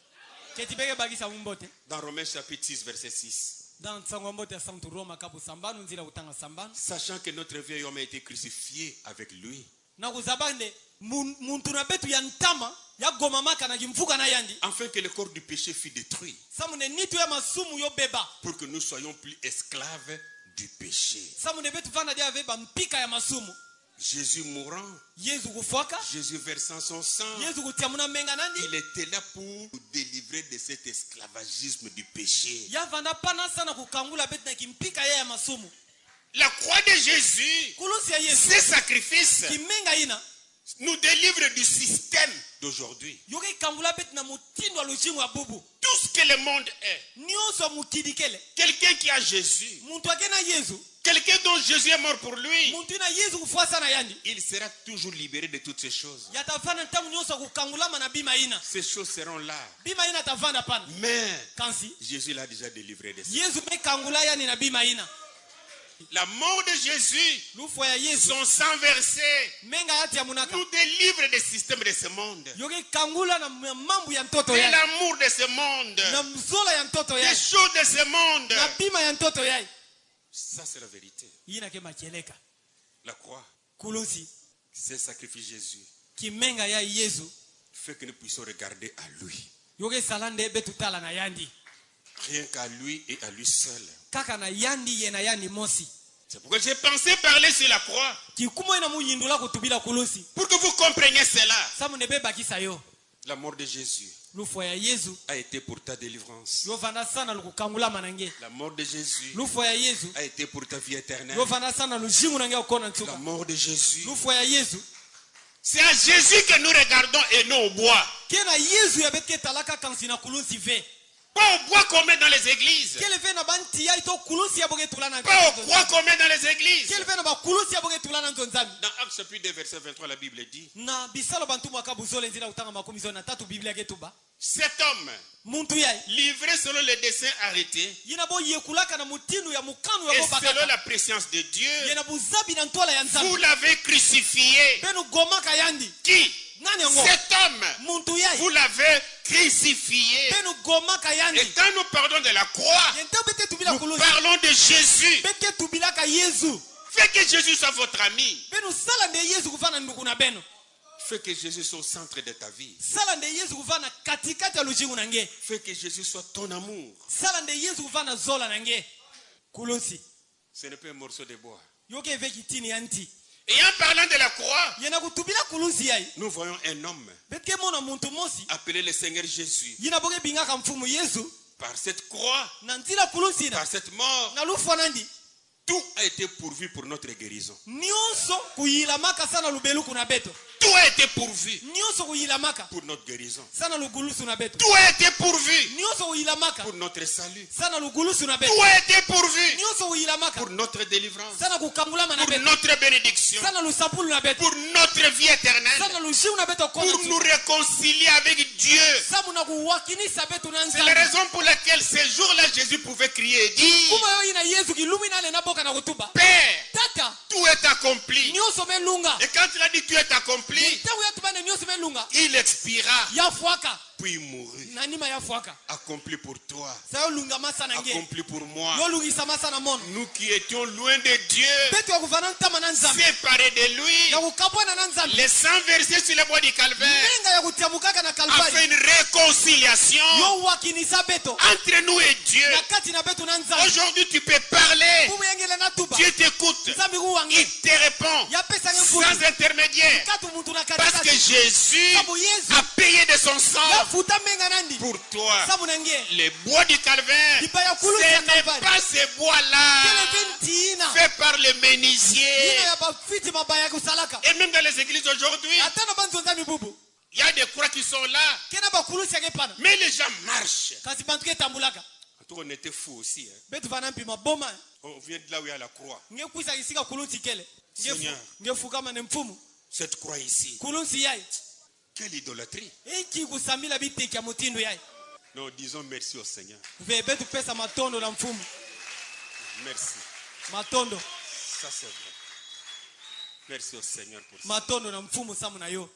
Dans Romains chapitre 6 verset 6. Sachant que notre vieil homme a été crucifié avec lui, afin que le corps du péché fût détruit, pour que nous soyons plus esclaves du péché. Jésus mourant, Jésus versant son sang, il était là pour nous délivrer de cet esclavagisme du péché. La croix de Jésus, ces sacrifices, nous délivre du système d'aujourd'hui. Tout ce que le monde est, quelqu'un qui a Jésus, quelqu'un dont Jésus est mort pour lui, il sera toujours libéré de toutes ces choses. Ces choses seront là. Mais Jésus l'a déjà délivré de ça. La mort de Jésus, son sang versé, nous délivre des systèmes de ce monde, de l'amour de ce monde, des choses de ce monde. Ça c'est la vérité. La croix, c'est sacrifice Jésus, fait que nous puissions regarder à lui, rien qu'à lui et à lui seul. C'est pourquoi j'ai pensé parler sur la croix, pour que vous compreniez cela. La mort de Jésus a été pour ta délivrance. La mort de Jésus a été pour ta vie éternelle. La mort de Jésus, c'est à Jésus que nous regardons et non au bois. Pas au bois qu'on met dans les églises. Pas au bois qu'on met dans les églises. Dans Actes chapitre 2 verset 23, la Bible dit, cet homme, livré selon les desseins arrêtés et selon la préscience de Dieu, vous l'avez crucifié. Qui? Cet homme, vous l'avez crucifié. Et quand nous parlons de la croix, nous parlons de Jésus. Faites que Jésus soit votre ami. Fais que Jésus soit au centre de ta vie. Fais que Jésus soit ton amour. Ce n'est pas un morceau de bois. Et en parlant de la croix, nous voyons un homme appelé le Seigneur Jésus. Par cette croix, par cette mort, tout a été pourvu pour notre guérison. Tout a été pourvu nyonso kuyilamaka pour notre guérison. sana lugulusu na betu Tout a été pourvu nyonso kuyilamaka pour notre salut. sana lugulusu na betu Tout a été pourvu nyonso kuyilamaka pour notre délivrance, sana kukangulama na pour betu notre bénédiction, sana lusapulu na betu pour notre vie éternelle, sana lushiu na betu pour kona nous réconcilier avec Dieu. sabu na kuwakinisa betu na C'est la nzambe raison pour laquelle ces jours-là, Jésus pouvait crier et dire, kuma yo ina yesu kilumi nale na boka na kutuba Père, tata tout est accompli. nyonso belunga Et quand il a dit tout est accompli, tangu yatubane nyonso belunga il expira, yafwaka puis il mourut. na nima yafwaka Accompli pour toi, sayo lungama sana nge accompli pour moi. yolungisama sana mono Nous qui étions loin de Dieu, betu ya kuvana ntama na nzambe séparés de lui, ya kukabwana na nzambe les sang versés sur le bois du calvaire, nenga ya kutiamukaka na a fait kalvari une réconciliation yowakinisa beto entre nous et Dieu. na kati na betu na nzambe Aujourd'hui, tu peux parler. kumuyengele na tuba Dieu t'écoute. nzambe kuwange Il te répond yapesange sans mfulu intermédiaire. kati muntu na Parce que katikati Jésus sabu yesu a payé de son sang yafuta menga nandi pour toi. sabu na nge Les bois du calvaire, libaya ce kulu ya n'est kalvari pas ces bois-là keleve ntiina faits par les menuisiers. ina ya bafiti mabaya ya kusalaka Et même dans les églises aujourd'hui, ata na banzonza mibubu il y a des croix qui sont là, kena bakulusiake pana mais les gens marchent. kasi bantu ketambulaka En tout cas, on était fous aussi. Hein. betu vana mpima boma On vient de là où il y a la croix. nge kwisa kisika kulunsi kele Seigneur. nge fukama ne mfumu Cette croix ici, kulunsi yayi quelle idolâtrie. iki kusambila biteki ya mutindo yayi Non, disons merci au Seigneur. ve betu pesa matondo la mfumu Merci. matondo Ça c'est vrai. Merci au Seigneur pour ça. matondo na mfumu samu na yo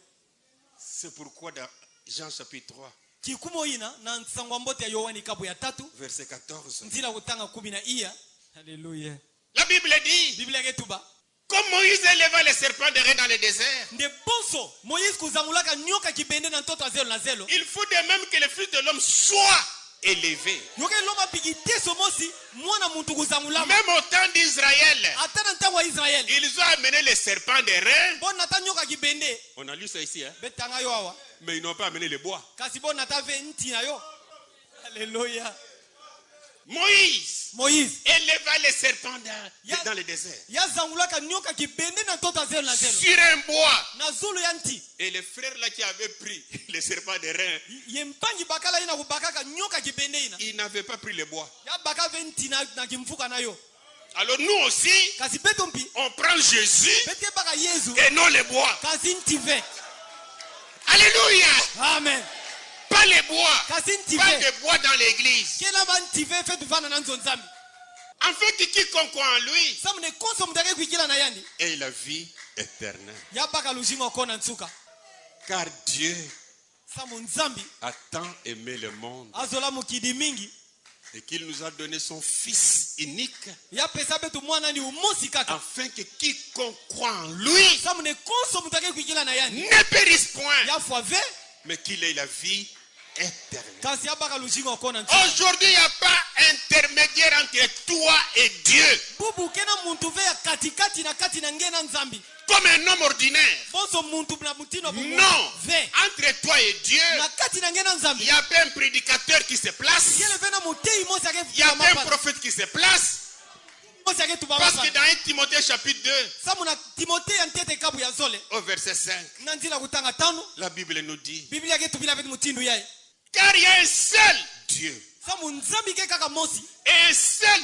C'est pourquoi dans Jean chapitre 3, kikumo ina na nsangwa mbote ya yohani kabu ya 3 verset 14, nzila kutanga 10 na iya haleluya la Bible dit, biblia ketuba comme Moïse éleva les serpents de reins dans le désert, nde bonso moïse kuzamulaka nyoka kibende na ntoto azelo na zelo il faut de même que le Fils de l'homme soit élevé. yoka iloma piki teso mosi mwana muntu kuzamulama Même au temps d'Israël, ata na ntango ya israeli ils ont amené les serpents de reins. bona ata nyoka kibende On a lu ça ici, hein? betanga yo awa Mais ils n'ont pas amené les bois. kasi bona ata ve nti na yo haleluya Moïse éleva les serpents dans le désert. yazangulaka nyoka kibende na ntoto azelo na zelo Sur un bois. na zulu ya nti Et les frères là qui avaient pris les serpents de reins, ye mpangi bakala ina kubakaka nyoka kibende ina ils n'avaient pas pris les bois. yabaka ve nti na kimfuka na yo Alors nous aussi, kasi beto mpi on prend Jésus bete baka yesu et non les bois. kasi nti ve Alléluia. amen Pas les bois. kasi nti Pas ve de bois dans l'église. kena ba nti ve fe tuvana na nzonzambi En fait, quiconque croit en lui samu ne konso mutake kuikila na yandi et la vie éternelle. yabaka lushimo kona nsuka Car Dieu samu nzambi a tant aimé le monde azola mukidi mingi et qu'il nous a donné son Fils unique yapesa betu mwana ni umosi kaka afin que quiconque croit en lui samu ne konso mutake kuikila na yandi ne périsse point, yafwa ve mais qu'il ait la vie éternelle. kasi yabaka lushimo kona nsuka Aujourd'hui, il n'y a pas intermédiaire entre toi et Dieu. bubu kena muntu ve ya katikati na kati na ngena nzambi Comme un homme ordinaire. bonso muntu na mutino bubu Non. ve Entre toi et Dieu, na kati na ngena il nzambi n'y a pas un prédicateur qui se place. yele ve na mutei mosi ake Il n'y a pas un prophète qui se place. mosi ake Parce que tubaba dans 1 Timothée chapitre 2, samu na timote ya ntete kabu ya zole au verset 5, na nzila kutanga 5 la Bible nous dit, biblia ke tubila vetu mutindu yaye car il y a un seul Dieu samu nzambi ke kaka mosi et un seul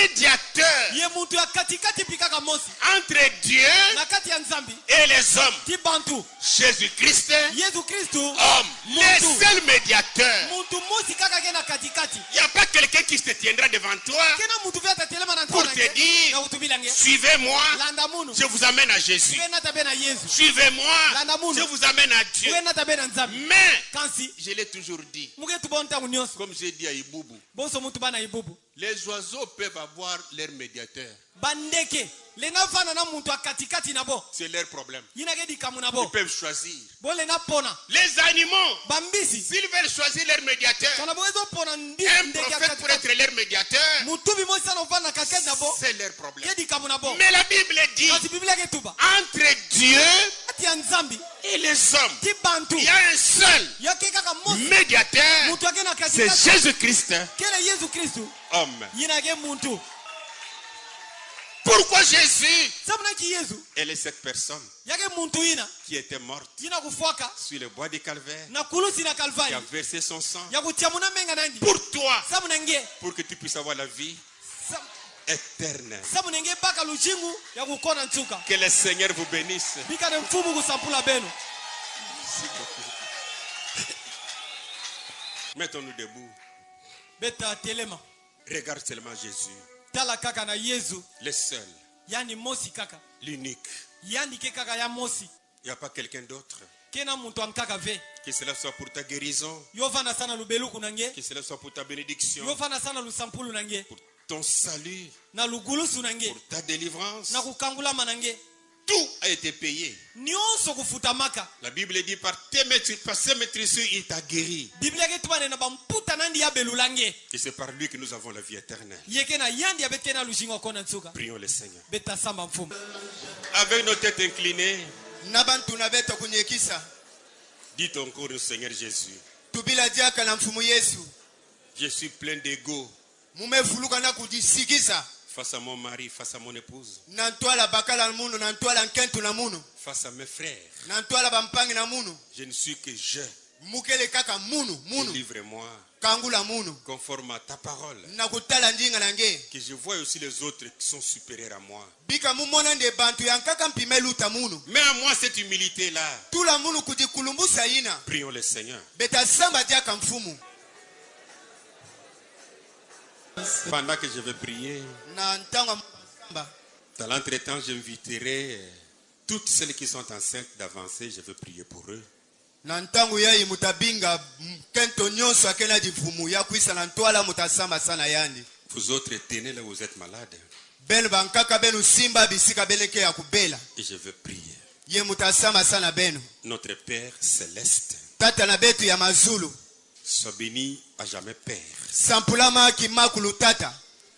médiateur ye muntu ya katikati pi kaka mosi entre Dieu na kati ya nzambi et les hommes. ti bantu Jésus-Christ, yesu kristu homme, le seul médiateur. muntu mosi kaka ke na katikati Il n'y a pas quelqu'un qui se tiendra devant toi kena muntu ve atatelema na pour ntona te dire, na kutubilange suivez-moi, landa munu je vous amène à Jésus. uke nata be na yesu Suivez-moi, Landa munu. je vous amène à Dieu. uke nata be na nzambi Mais, kansi je l'ai toujours dit, muke tuba ntangu nyonso comme j'ai dit à Ibubu, bonso mutu bana ibubu les oiseaux peuvent avoir leur médiateur. bandeke lenga vana na muntu ya katikati na bo C'est leur problème. yinake dikamu na Ils bo peuvent choisir. bo lenga pona Les animaux, bambisi s'ils veulent choisir leur médiateur, kana bowezo pona un ndeke ya prophète pour katikati être leur médiateur, mutubi mosi sana ovanda kaketi na bo c'est leur problème. ke dikamu na bo Mais la Bible dit, kasi biblia ke tuba entre Dieu kati ya nzambi et les hommes, ti bantu il y a un seul yake kaka mosi médiateur, mutu ake na c'est katikati Jésus-Christ, kele yesu kristu homme. yinake muntu Pourquoi Jésus? sabuna ki yesu Elle est cette personne yake muntu ina qui était morte ina kufuaka sur le bois du calvaire, na kulusi na qui a kalvari versé son sang ya kutyamuna menga nandi pour toi, sabuna nge pour que tu puisses avoir la vie éternelle. sabuna nge baka luchingu ya kukona ntsuka Que le Seigneur vous bénisse. bika ne mfumu kusampula beno. Merci beaucoup. Mettons-nous debout. Beta telema Regarde seulement Jésus, tala kaka na yesu le seul, yani mosi kaka l'unique. yani ke kaka ya mosi Il n'y a pas quelqu'un d'autre. kena muntu amkaka ve Que cela soit pour ta guérison, yofana sana lubeluku nange que cela soit pour ta bénédiction, yofana sana lusampulu nange pour ton salut, na lugulusu nange pour ta délivrance. na kukangulama nange Tout a été payé. nyonso kufutamaka. La Bible dit par ses maîtrises, il t'a guéri. Biblia ke tubane na bamputa nandi ya belulange Et c'est par lui que nous avons la vie éternelle. yeke na yandi ya betena lushingo kona nsuka Prions le Seigneur. beta samba mfumu Avec nos têtes inclinées, nabantu na beto kunyekisa dites encore au Seigneur Jésus, tubila diaka na mfumu Yesu je suis plein d'ego mumevuluka na kujisikisa face à mon mari, face à mon épouse, na ntwala bakala munu na ntwala nkentu na munu face à mes frères. na ntwala bampangi na munu Je ne suis que je. mukele kaka munu Délivre-moi kangula munu conforme à ta parole. na kutala ndinga nange Que je voie aussi les autres qui sont supérieurs à moi. bika mumona nde bantu yankaka mpime luta munu Mets à moi cette humilité-là. tula munu kujikulumbusa ina Prions le Seigneur. beta samba diaka mfumu Pendant que je vais prier, na ntango samba dans l'entretemps, j'inviterai toutes celles qui sont enceintes d'avancer. Je vais prier pour eux. na ntango yayi mutabinga kento nyonso akena divumu ya kuisa na ntwala mutasamba sana yandi Vous autres, tenez là où vous êtes malades. benu bankaka benu simba bisika beleke ya kubela Et je vais prier. ye mutasamba sana benu Notre Père céleste, tata na betu ya mazulu sois béni à jamais, Père. sampulama kimakulu tata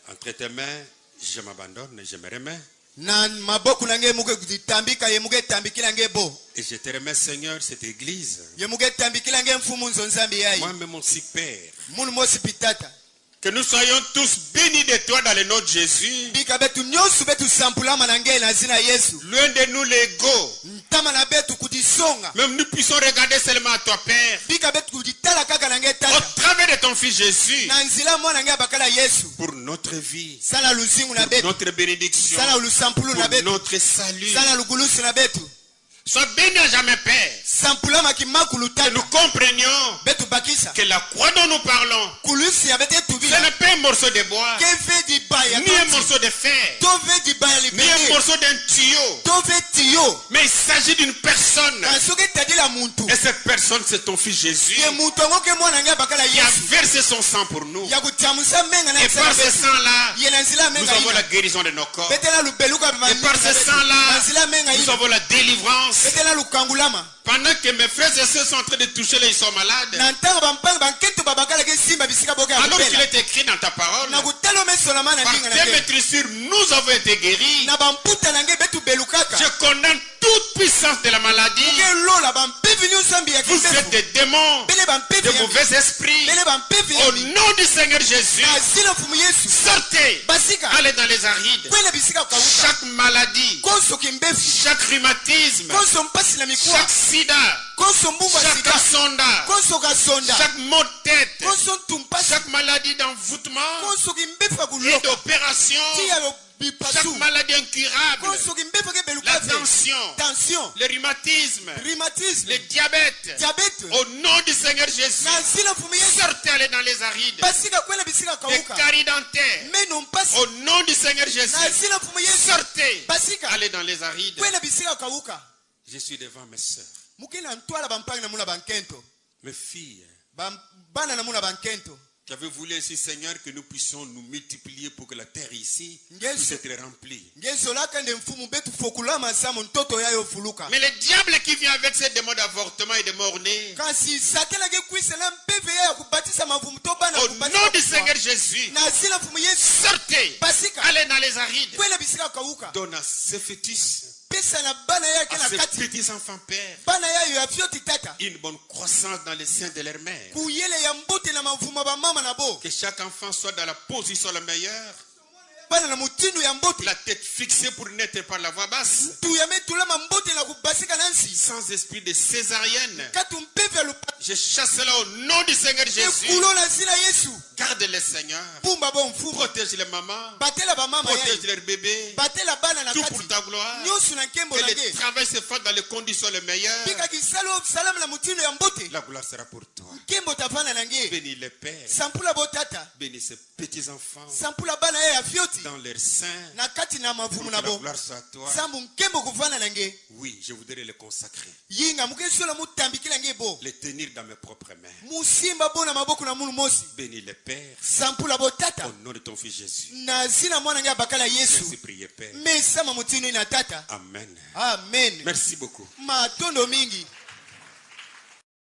Entre tes mains, je m'abandonne, je me remets. na maboku nange muke kutambika ye muke tambikila nge bo Et je te remets, Seigneur, cette église. ye muke tambikila nge mfumu nzonzambi yayi Moi-même aussi, Père. munu mosi pitata Que nous soyons tous bénis de toi dans le nom de Jésus. bika betu nyonso betu sampulama na nge na zina Yesu Loin de nous l'ego. ntama na betu kudisonga Même nous puissions regarder seulement à toi, Père. bika betu kuditala kaka na nge Au tata travers de ton Fils Jésus. na nzila mwana nge bakala Yesu Pour notre vie. sala luzingu na Pour betu notre bénédiction. sala lusampulu na Pour betu notre salut. sala lugulusi na betu Sois béni à jamais, Père. sampulama kimakulu Que tata nous comprenions betu bakisa que la croix dont nous parlons, kulusi ya bete ce tubila n'est pas un morceau de bois, keve dibaya ni un morceau de fer, tove dibaya ni un libele morceau d'un tuyau. tove tiyo Mais il s'agit d'une personne. kasoki tadila muntu Et cette personne, c'est ton Fils Jésus, ye muntu yango ke mwana nge bakala qui a Yesu versé son sang pour nous. ya kutiamusa menga na Et par ce betu sang-là, ye na nzila nous menga avons la ina guérison de nos corps. betela lubeluka Et par ce na sang-là, nzila menga nous ina avons la délivrance. betela lukangulama Pendant que mes frères et sœurs sont en train de toucher là, ils sont malades. na ntango bampangi banketo babakalaki simba bisika boke ya Alors qu'il kubela est écrit dans ta parole, na kutala omesolama na par ndinga na tes nge maîtrisures, nous avons été guéris. na bamputa na nge betu belukaka Je condamne toute puissance de la maladie. ke lola bampevi nyonso ambi ya Vous êtes kisefu des démons, bele bampevi de ya mauvais esprits. bele bampevi Au ya nom du Seigneur Jésus, na zina mfumu Yesu sortez, basika allez dans les arides. kwele bisika kauka Chaque maladie, konso kimbefi chaque rhumatisme, konso mpasi na mikuwa chaque sida, konso mbumba chaque sika sonda, konso kasonda chaque mot de tête, konso ntumpasi chaque maladie d'envoûtement konso kimbefi et kakuloka d'opération, tia chaque bipasu maladie incurable, konso kimbefi ke la beluka tension, tension le rhumatisme, rhumatisme le diabète, diabete au nom du Seigneur Jésus, na zina mfumu Yesu sortez, allez dans les arides, basika kwele bisika les kauka caries dentaires, meno mpasi au nom du Seigneur Jésus, na zina mfumu Yesu sortez, basika allez dans les arides. kwele bisika kauka Je suis devant mes sœurs, mukina ntwala bampangi na muna bankento mes filles, bana na muna bankento qui avaient voulu ainsi, Seigneur, que nous puissions nous multiplier pour que la terre ici Yes. puisse être remplie. ngezolaka nde mfumu betu fokulama nsamu ntoto yayo fuluka Mais le diable qui vient avec ces démons d'avortement et de mort-né, kasi sakelaki kwisela mpeve ya kubatisa mavumu to bana au kubatisa nom du kukua. Seigneur Jésus, na zina mfumu Yesu sortez, basika allez dans les arides, kwele bisika kauka donne à ces fœtus, pesa na bana yake à na ces kati petits enfants pères, bana yayo ya fyoti tata une bonne croissance dans les seins de leur mère. kuyele ya mbote na mavuma bamama na bo Que chaque enfant soit dans la position la meilleure La tête fixée pour n'être par la voix basse. Sans esprit de césarienne. Je chasse là au nom du Seigneur Jésus. Garde les Seigneurs. Protège les mamans. Protège les bébés. Tout pour ta gloire. Que le travail se fasse dans les conditions les meilleures. La gloire sera pour toi. Bénis les pères. Bénis ces petits enfants. Dans leur sein. Pour que la gloire soit à toi. Oui, je voudrais les consacrer. Les tenir dans mes propres mains. Bénis les pères. Au nom de ton fils Jésus. Merci, priez Père. Amen. Amen. Merci beaucoup.